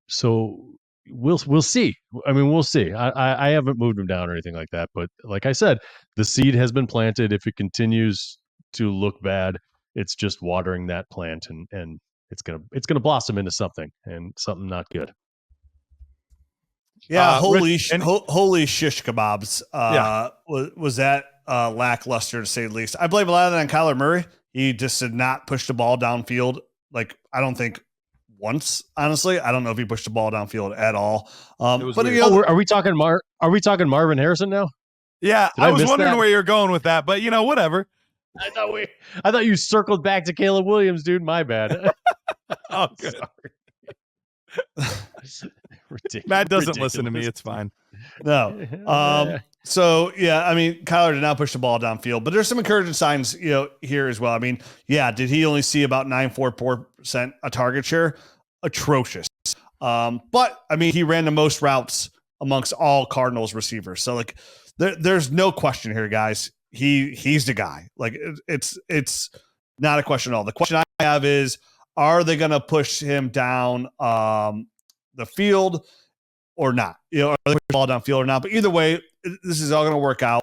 So we'll see. I mean, we'll see. I haven't moved him down or anything like that, but like I said, the seed has been planted. If it continues to look bad, it's just watering that plant, and it's gonna blossom into something, and something not good. Yeah, holy shish kebabs. Was that lackluster to say the least? I blame a lot of that on Kyler Murray. He just did not push the ball downfield. Like, I don't think once, honestly. I don't know if he pushed the ball downfield at all. But are we talking Marvin Harrison now? Yeah, I was wondering where you're going with that, but whatever. I thought you circled back to Caleb Williams, dude. My bad. Oh, good. Matt doesn't listen to me. It's fine. No. So yeah, I mean, Kyler did not push the ball downfield, but there's some encouraging signs, here as well. I mean, yeah, did he only see about 9.44% a target share? Atrocious. But I mean, he ran the most routes amongst all Cardinals receivers. So like, there's no question here, guys. He's the guy. Like, it's not a question at all. The question I have is, are they going to push him down the field or not? Are they push the ball downfield or not? But either way, this is all going to work out.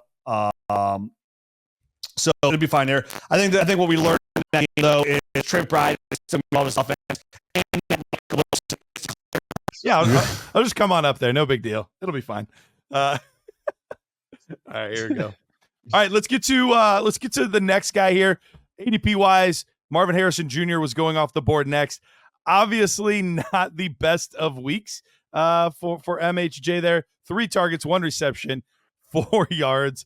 So it'll be fine there. I think what we learned in that game, though, is Trey Bryant is some of his offense. Yeah, I'll just come on up there. No big deal. It'll be fine. All right, here we go. All right, let's get to the next guy here. ADP wise, Marvin Harrison Jr. was going off the board next. Obviously, not the best of weeks for MHJ there. 3 targets, 1 reception, 4 yards.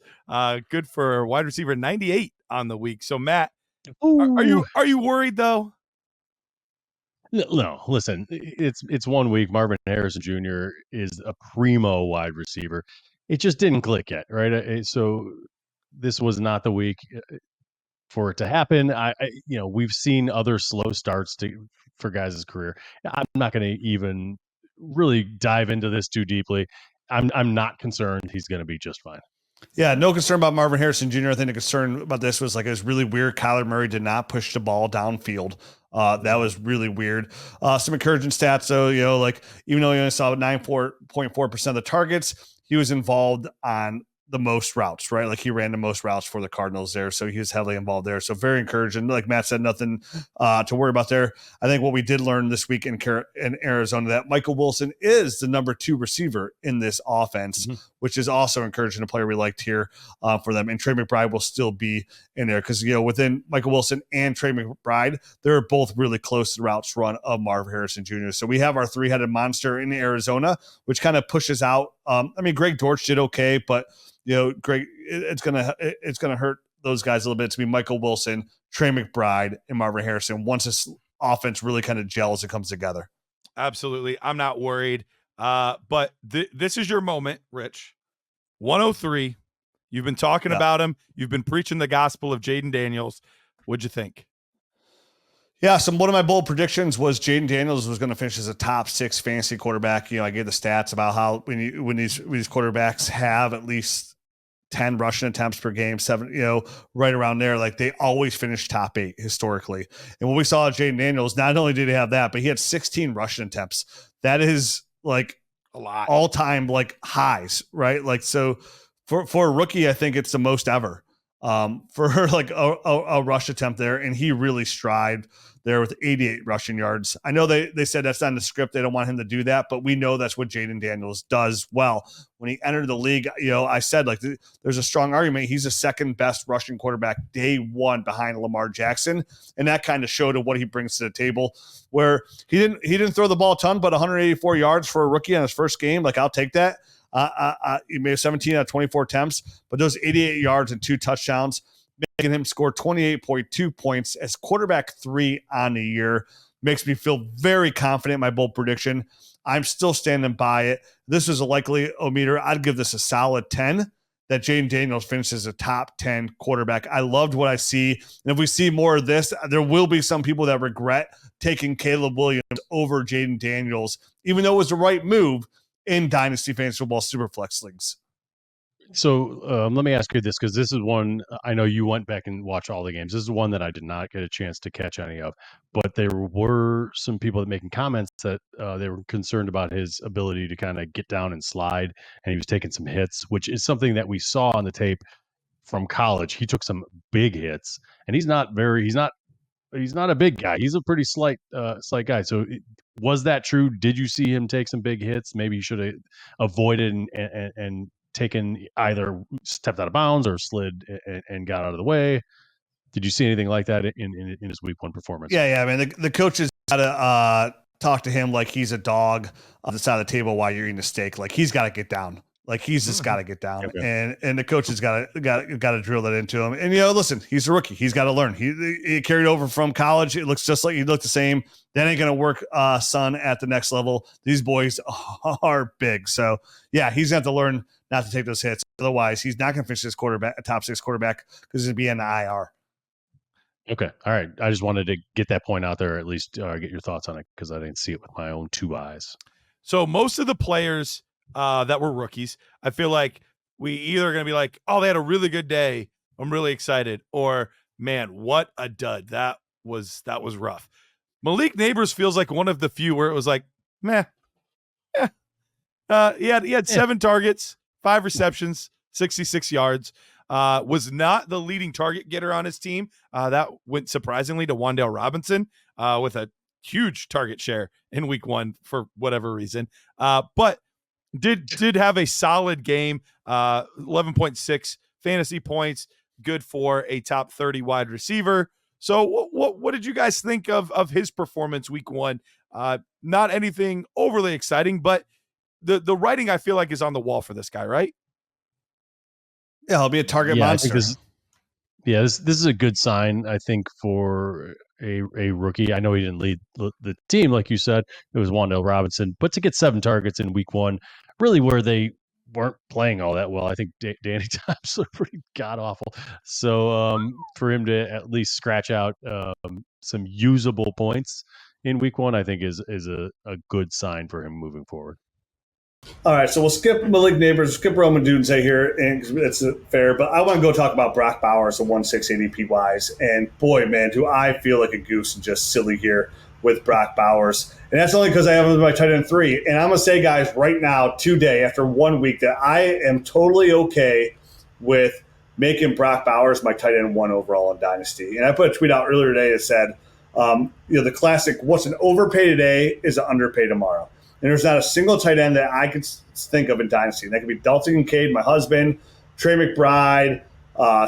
Good for wide receiver 98 on the week. So Matt, are you worried though? No, listen, it's 1 week. Marvin Harrison Jr. is a primo wide receiver. It just didn't click yet, right? So this was not the week for it to happen. We've seen other slow starts for guys' career. I'm not going to even really dive into this too deeply. I'm not concerned. He's going to be just fine. Yeah, no concern about Marvin Harrison Jr. I think the concern about this was like, it was really weird. Kyler Murray did not push the ball downfield. That was really weird. Some encouraging stats, though, like, even though he only saw 9.4% of the targets, he was involved on the most routes, right? Like he ran the most routes for the Cardinals there. So he was heavily involved there. So very encouraging. Like Matt said, nothing to worry about there. I think what we did learn this week in Arizona, that Michael Wilson is the number 2 receiver in this offense, which is also encouraging, a player we liked here for them. And Trey McBride will still be in there because, within Michael Wilson and Trey McBride, they're both really close to the routes run of Marvin Harrison Jr. So we have our 3-headed monster in Arizona, which kind of pushes out. Greg Dortch did okay, but Greg, it's gonna hurt those guys a little bit to be Michael Wilson, Trey McBride, and Marvin Harrison once this offense really kind of gels and comes together. Absolutely, I'm not worried. But this is your moment, Rich. 103. You've been talking about him. You've been preaching the gospel of Jaden Daniels. What'd you think? Yeah, one of my bold predictions was Jaden Daniels was going to finish as a top 6 fantasy quarterback. I gave the stats about how when these quarterbacks have at least 10 rushing attempts per game, 7, right around there, like they always finish top 8 historically. And when we saw Jaden Daniels, not only did he have that, but he had 16 rushing attempts. That is like a lot, all time like highs, right? Like, so for a rookie, I think it's the most ever for like a rush attempt there. And he really strived there with 88 rushing yards. I know they said that's not in the script. They don't want him to do that, but we know that's what Jaden Daniels does well. When he entered the league, I said, like, there's a strong argument. He's the second best rushing quarterback day one behind Lamar Jackson. And that kind of showed what he brings to the table, where he didn't throw the ball a ton, but 184 yards for a rookie on his first game. Like, I'll take that. He made 17 out of 24 attempts, but those 88 yards and 2 touchdowns, making him score 28.2 points as quarterback 3 on the year, makes me feel very confident in my bold prediction. I'm still standing by it. This is a likely ometer. I'd give this a solid 10 that Jaden Daniels finishes a top 10 quarterback. I loved what I see. And if we see more of this, there will be some people that regret taking Caleb Williams over Jaden Daniels, even though it was the right move in Dynasty Fantasy Football Superflex leagues. So let me ask you this, because this is one, I know you went back and watched all the games. This is one that I did not get a chance to catch any of, but there were some people that making comments that they were concerned about his ability to kind of get down and slide, and he was taking some hits, which is something that we saw on the tape from college. He took some big hits, and he's not a big guy. He's a pretty slight guy. So was that true? Did you see him take some big hits? Maybe you should have avoided and taken, either stepped out of bounds or slid and got out of the way. Did you see anything like that in his week 1 performance? Yeah. I mean, the coaches got to talk to him like he's a dog on the side of the table while you're eating a steak. Like, he's got to get down. Like, he's just got to get down. Okay. And the coaches got to drill that into him. And, listen, he's a rookie. He's got to learn. He carried over from college. It looks just like he looked the same. That ain't going to work, son, at the next level. These boys are big. So, yeah, he's going to have to learn not to take those hits. Otherwise, he's not going to finish this quarterback, a top 6 quarterback, because he'll be in the IR. Okay. All right. I just wanted to get that point out there, at least get your thoughts on it, because I didn't see it with my own 2 eyes. So most of the players that were rookies, I feel like we either are going to be like, oh, they had a really good day, I'm really excited, or, man, what a dud. That was rough. Malik Neighbors feels like one of the few where it was like, meh. He had 7 targets, 5 receptions, 66 yards. Was not the leading target getter on his team. That went surprisingly to Wan'Dale Robinson with a huge target share in week 1 for whatever reason. But did have a solid game, 11.6 fantasy points, good for a top 30 wide receiver. So what did you guys think of his performance week 1? Not anything overly exciting, but the writing, I feel like, is on the wall for this guy, right? Yeah, he'll be a target monster. This is a good sign, I think, for a rookie. I know he didn't lead the team, like you said. It was Wan'Dale Robinson, but to get 7 targets in week 1, really where they weren't playing all that well. I think Danny Dimes looked pretty god awful. So for him to at least scratch out some usable points in week 1, I think is a good sign for him moving forward. All right, so we'll skip Malik Neighbors, skip Roman Dunze here, and it's fair. But I want to go talk about Brock Bowers, the 1.6 ADP wise, and boy, man, do I feel like a goose and just silly here with Brock Bowers. And that's only because I have him as my tight end 3. And I'm going to say, guys, right now, today, after 1 week, that I am totally okay with making Brock Bowers my tight end 1 overall in Dynasty. And I put a tweet out earlier today that said, the classic, what's an overpay today is an underpay tomorrow. And there's not a single tight end that I could think of in Dynasty. And that could be Dalton Kincaid, my husband, Trey McBride,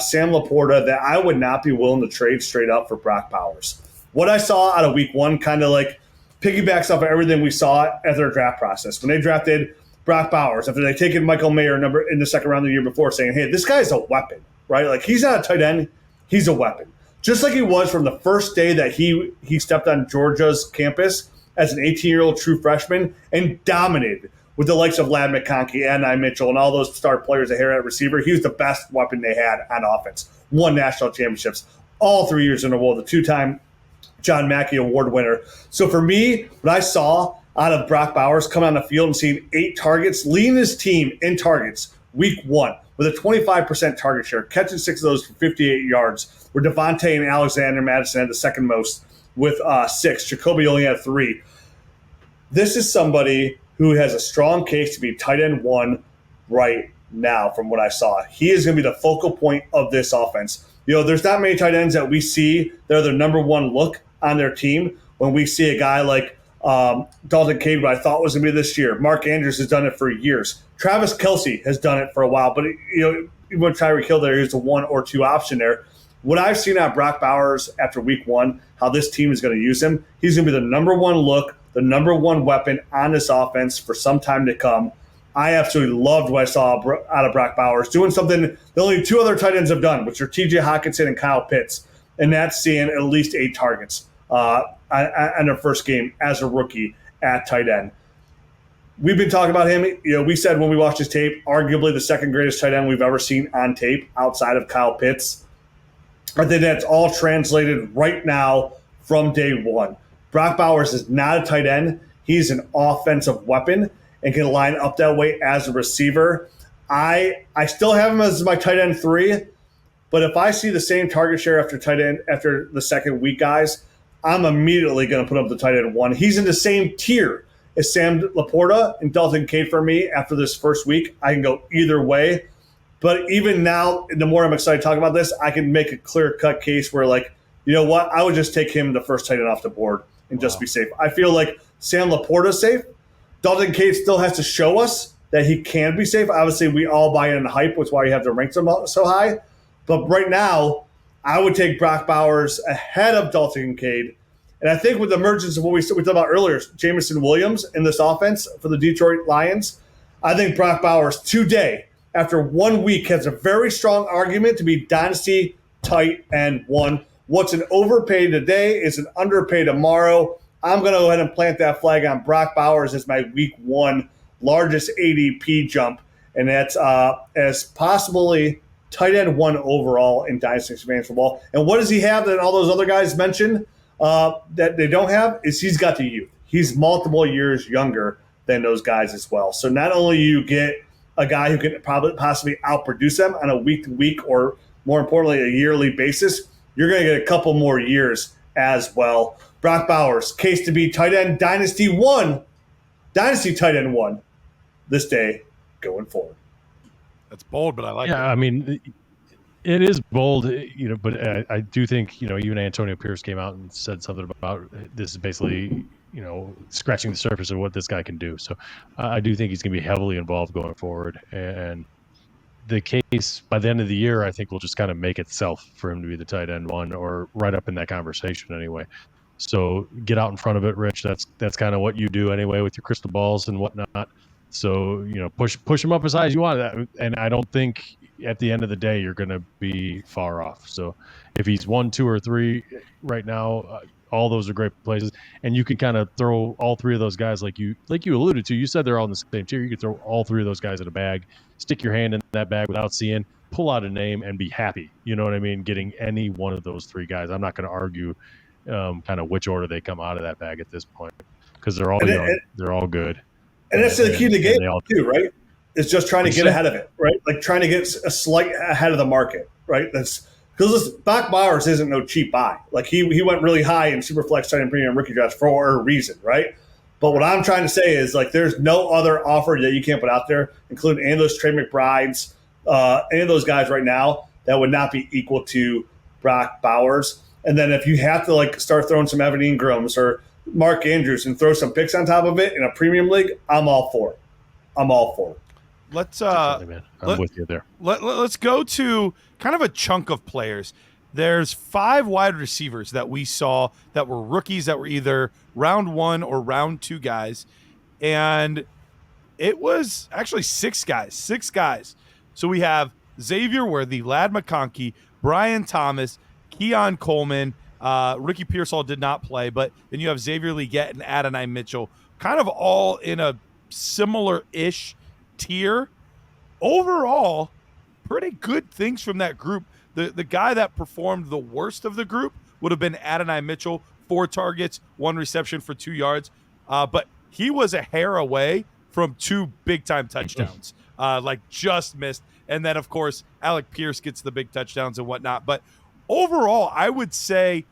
Sam Laporta, that I would not be willing to trade straight up for Brock Bowers. What I saw out of week 1 kind of like piggybacks off of everything we saw at their draft process. When they drafted Brock Bowers, after they taken Michael Mayer in the second round of the year before, saying, hey, this guy's a weapon, right? Like, he's not a tight end, he's a weapon. Just like he was from the first day that he stepped on Georgia's campus as an 18-year-old true freshman and dominated with the likes of Ladd McConkey and I Mitchell and all those star players that had at receiver. He was the best weapon they had on offense. Won national championships all 3 years in a row, the 2-time John Mackey Award winner. So for me, what I saw out of Brock Bowers coming on the field and seeing 8 targets, leading his team in targets week 1 with a 25% target share, catching 6 of those for 58 yards, where Devontae and Alexander Madison had the second most with 6. Jacoby only had 3. This is somebody who has a strong case to be tight end 1 right now from what I saw. He is going to be the focal point of this offense. There's not many tight ends that we see they're the number 1 look on their team. When we see a guy like Dalton Cade, what I thought was going to be this year. Mark Andrews has done it for years. Travis Kelce has done it for a while, but even with Tyreek Hill there, he's a 1 or 2 option there. What I've seen out of Brock Bowers after week 1, how this team is going to use him, he's going to be the number 1 look, the number 1 weapon on this offense for some time to come. I absolutely loved what I saw out of Brock Bowers, doing something that only 2 other tight ends have done, which are TJ Hockenson and Kyle Pitts, and that's seeing at least 8 targets on their first game as a rookie at tight end. We've been talking about him. We said when we watched his tape, arguably the second greatest tight end we've ever seen on tape outside of Kyle Pitts. I think that's all translated right now from day 1. Brock Bowers is not a tight end. He's an offensive weapon and can line up that way as a receiver. I still have him as my tight end 3, but if I see the same target share after the second week, guys, I'm immediately going to put up the tight end 1. He's in the same tier as Sam Laporta and Dalton Kincaid for me after this first week. I can go either way. But even now, the more I'm excited to talk about this, I can make a clear-cut case where, like, you know what, I would just take him the first tight end off the board and just be safe. I feel like Sam Laporta's safe. Dalton Kincaid still has to show us that he can be safe. Obviously, we all buy in the hype, which is why you have to rank them so high. But right now, I would take Brock Bowers ahead of Dalton Kincaid. And I think with the emergence of what we talked about earlier, Jamison Williams in this offense for the Detroit Lions, I think Brock Bowers today, after 1 week, has a very strong argument to be dynasty tight end 1. What's an overpay today is an underpay tomorrow. I'm going to go ahead and plant that flag on Brock Bowers as my week 1 largest ADP jump. And that's as possibly tight end 1 overall in Dynasty Fantasy Football. And what does he have that all those other guys mentioned that they don't have is he's got the youth. He's multiple years younger than those guys as well. So not only you get a guy who can probably possibly outproduce them on a week-to-week or, more importantly, a yearly basis, you're going to get a couple more years as well. Brock Bowers, case to be tight end dynasty tight end 1 this day going forward. That's bold, but I like it. Yeah, I mean, it is bold, but I do think, even Antonio Pierce came out and said something about this is basically, scratching the surface of what this guy can do. So I do think he's going to be heavily involved going forward. And the case by the end of the year, I think will just kind of make itself for him to be the tight end 1 or right up in that conversation anyway. So get out in front of it, Rich. That's kind of what you do anyway with your crystal balls and whatnot. So, push him up as high as you want. And I don't think at the end of the day, you're going to be far off. So if he's 1, 2, or 3 right now, all those are great places. And you can kind of throw all 3 of those guys like you alluded to. You said they're all in the same tier. You could throw all 3 of those guys in a bag, stick your hand in that bag without seeing, pull out a name, and be happy. You know what I mean? Getting any one of those 3 guys. I'm not going to argue kind of which order they come out of that bag at this point because they're all young. They're all good. And that's the key to the game too, right? It's just trying to get ahead of it, right? Like trying to get a slight ahead of the market, right? That's Because Bach Bowers isn't no cheap buy. Like he went really high in Superflex tight end premium rookie draft for a reason, right? But what I'm trying to say is like there's no other offer that you can't put out there, including any of those Trey McBrides, any of those guys right now that would not be equal to Brock Bowers. And then if you have to like start throwing some Evan Ingrams or Mark Andrews and throw some picks on top of it in a premium league, I'm all for it. Let's I'm with you there. Let's go to kind of a chunk of players. There's 5 wide receivers that we saw that were rookies that were either round 1 or round 2 guys. And it was actually 6 guys. So we have Xavier Worthy, Ladd McConkey, Brian Thomas, Keon Coleman, Ricky Pearsall did not play, but then you have Xavier Legette and Adonai Mitchell, kind of all in a similar-ish tier. Overall, pretty good things from that group. The guy that performed the worst of the group would have been Adonai Mitchell, 4 targets, 1 reception for 2 yards. But he was a hair away from 2 big-time touchdowns, like just missed. And then, of course, Alec Pierce gets the big touchdowns and whatnot. But overall, I would say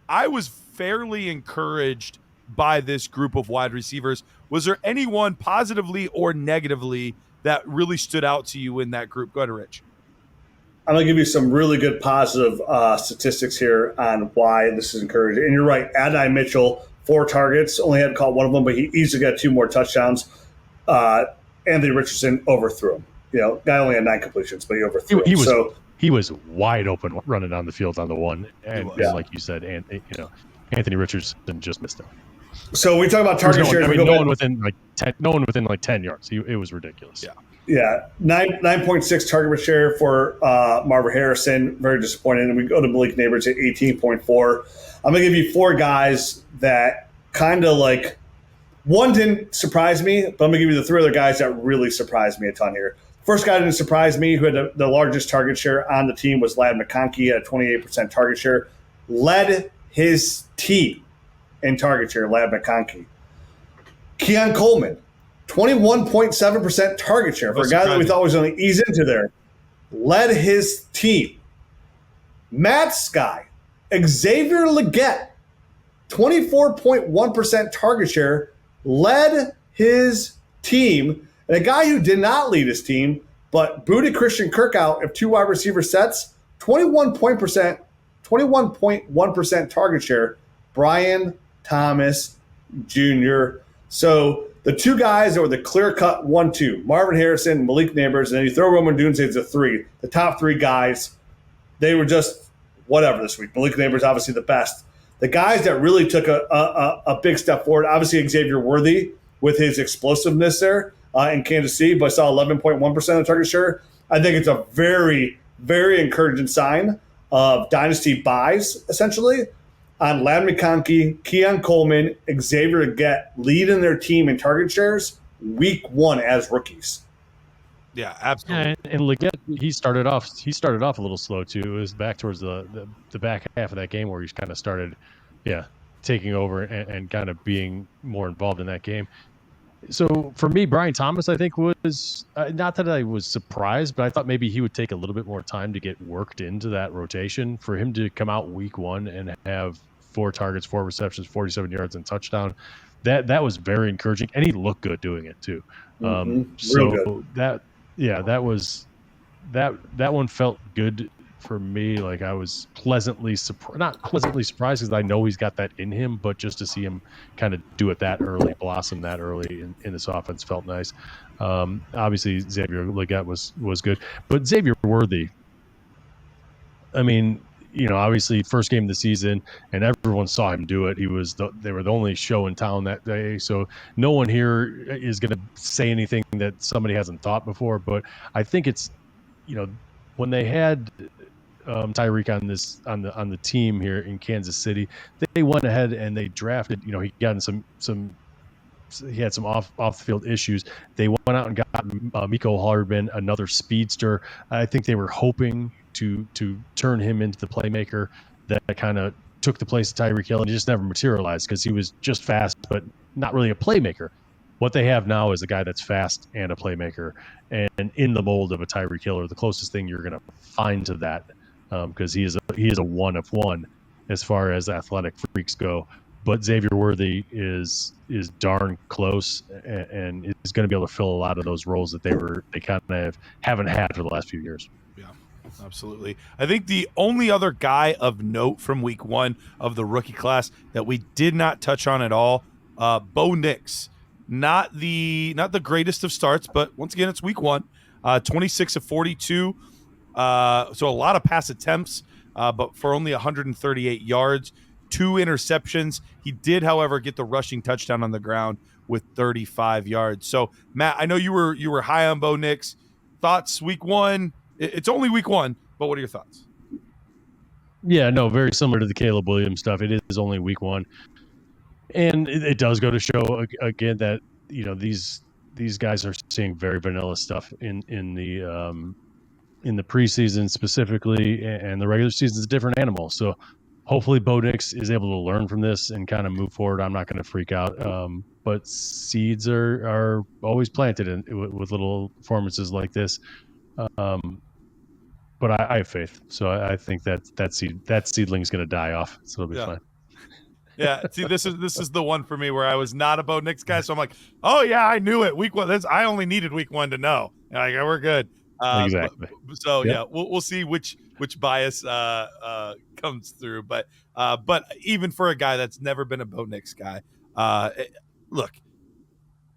I was fairly encouraged by this group of wide receivers. Was there anyone positively or negatively that really stood out to you in that group? Go ahead, Rich. I'm going to give you some really good positive statistics here on why this is encouraging. And you're right, Adonai Mitchell, 4 targets, only had caught 1 of them, but he easily got 2 more touchdowns. Anthony Richardson overthrew him. Guy only had 9 completions, but he overthrew him. He was wide open running down the field on the one, and like you said, Anthony Richardson just missed him. So we talk about target shares. No one within like 10 yards. It was ridiculous. Yeah, 9.6 target share for Marvin Harrison. Very disappointing. And we go to Malik Neighbors at 18.4. I'm going to give you 4 guys that kind of like one didn't surprise me, but I'm going to give you the 3 other guys that really surprised me a ton here. First guy didn't surprise me, who had the largest target share on the team, was Ladd McConkey at a 28% target share. Led his team in target share, Ladd McConkey. Keon Coleman, 21.7% target share for a guy that we thought was going to ease into there. Led his team. Matt Sky, Xavier Legette, 24.1% target share, led his team. And a guy who did not lead his team, but booted Christian Kirk out of 2 wide receiver sets, 21.1% target share, Brian Thomas Jr. So the 2 guys that were the clear-cut 1-2, Marvin Harrison, Malik Neighbors, and then you throw Roman Dunze as a 3. The top 3 guys, they were just whatever this week. Malik Neighbors, obviously the best. The guys that really took a big step forward, obviously Xavier Worthy with his explosiveness there in Kansas City, but saw 11.1% of target share. I think it's a very, very encouraging sign of dynasty buys, essentially, on Ladd McConkey, Keon Coleman, Xavier Legette leading their team in target shares week 1 as rookies. Yeah, absolutely. And Legette, he started off a little slow too. It was back towards the back half of that game where he kind of started, taking over and kind of being more involved in that game. So for me, Brian Thomas, I think, was not that I was surprised, but I thought maybe he would take a little bit more time to get worked into that rotation. For him to come out week 1 and have 4 targets, 4 receptions, 47 yards, and touchdown, that was very encouraging, and he looked good doing it too. So that one felt good for me. Like I was not pleasantly surprised because I know he's got that in him, but just to see him kind of do it that early, blossom that early in this offense felt nice. Obviously Xavier Legette was good, but Xavier Worthy, I mean, obviously first game of the season and everyone saw him do it. They were the only show in town that day. So no one here is going to say anything that somebody hasn't thought before, but I think it's, when they had Tyreek on the team here in Kansas City, they went ahead and they drafted. He got in he had some off the field issues. They went out and got Miko Hardman, another speedster. I think they were hoping to turn him into the playmaker that kind of took the place of Tyreek Hill, and he just never materialized because he was just fast, but not really a playmaker. What they have now is a guy that's fast and a playmaker, and in the mold of a Tyreek Hill, or the closest thing you're going to find to that because he is a one of one as far as athletic freaks go. But Xavier Worthy is darn close and is going to be able to fill a lot of those roles that they kind of haven't had for the last few years. Yeah, absolutely. I think the only other guy of note from week 1 of the rookie class that we did not touch on at all, Bo Nix. Not the greatest of starts, but once again, it's week 1. 26 of 42. So a lot of pass attempts, but for only 138 yards. 2 interceptions. He did, however, get the rushing touchdown on the ground with 35 yards. So, Matt, I know you were high on Bo Nix. Thoughts week 1? It's only week 1, but what are your thoughts? Yeah, no, very similar to the Caleb Williams stuff. It is only week 1. And it does go to show, again, that, these guys are seeing very vanilla stuff in the preseason specifically, and the regular season is a different animal. So, hopefully Bo Nix is able to learn from this and kind of move forward. I'm not going to freak out. But seeds are always planted with little performances like this. But I have faith. So I think that seedling is going to die off. So it'll be fine. Yeah. See, this is the one for me where I was not a Bo Nix guy. So I'm like, oh yeah, I knew it. Week 1. I only needed week 1 to know. Like, we're good. Exactly. Yeah, we'll see which bias comes through, but even for a guy that's never been a Bo Nix guy, look,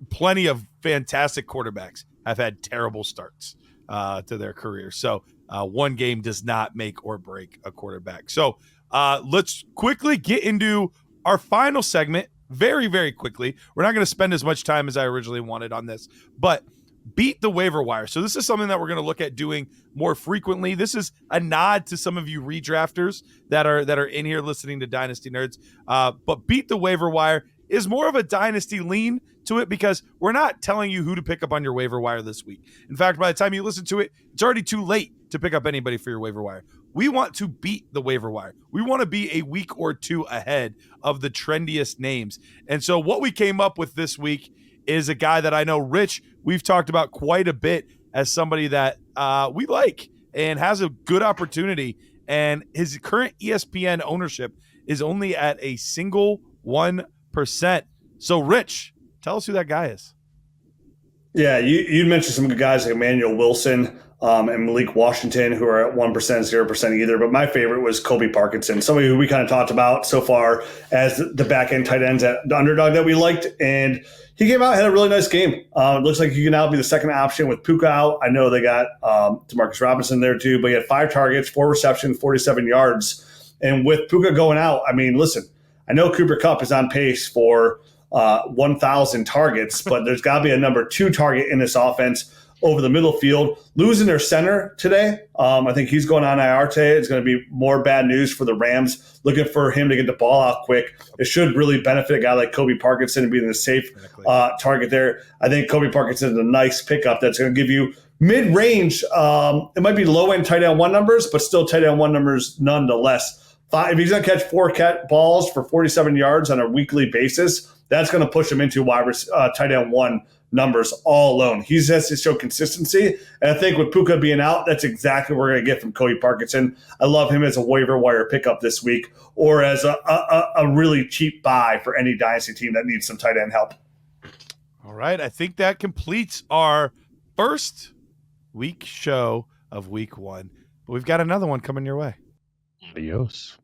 plenty of fantastic quarterbacks have had terrible starts to their career. So one game does not make or break a quarterback. So let's quickly get into our final segment very, very quickly. We're not going to spend as much time as I originally wanted on this, but beat the waiver wire. So this is something that we're going to look at doing more frequently. This is a nod to some of you redrafters that are in here listening to Dynasty Nerds. But beat the waiver wire is more of a dynasty lean to it because we're not telling you who to pick up on your waiver wire this week. In fact, by the time you listen to it, it's already too late to pick up anybody for your waiver wire. We want to beat the waiver wire. We want to be a week or 2 ahead of the trendiest names. And so what we came up with this week is a guy that I know, Rich, we've talked about quite a bit as somebody that we like and has a good opportunity. And his current ESPN ownership is only at a single 1%. So, Rich, tell us who that guy is. Yeah, you mentioned some good guys like Emmanuel Wilson and Malik Washington, who are at 1%, 0% either. But my favorite was Kobe Parkinson, somebody who we kind of talked about so far as the back-end tight ends at the underdog that we liked. And he came out, had a really nice game. It looks like he can now be the second option with Puka out. I know they got Demarcus Robinson there too, but he had 5 targets, 4 receptions, 47 yards. And with Puka going out, I mean, listen, I know Cooper Kupp is on pace for 1,000 targets, but there's got to be a number 2 target in this offense over the middle field. Losing their center today, I think he's going on IR today. It's going to be more bad news for the Rams. Looking for him to get the ball out quick. It should really benefit a guy like Kobe Parkinson being the safe target there. I think Kobe Parkinson is a nice pickup that's going to give you mid-range. It might be low-end tight end 1 numbers, but still tight end 1 numbers nonetheless. If he's going to catch 4 balls for 47 yards on a weekly basis, that's going to push him into tight end 1 numbers all alone. He has to show consistency. And I think with Puka being out, that's exactly what we're going to get from Kobe Parkinson. I love him as a waiver wire pickup this week or as a really cheap buy for any dynasty team that needs some tight end help. All right. I think that completes our first week show of week 1. But we've got another one coming your way. Adios.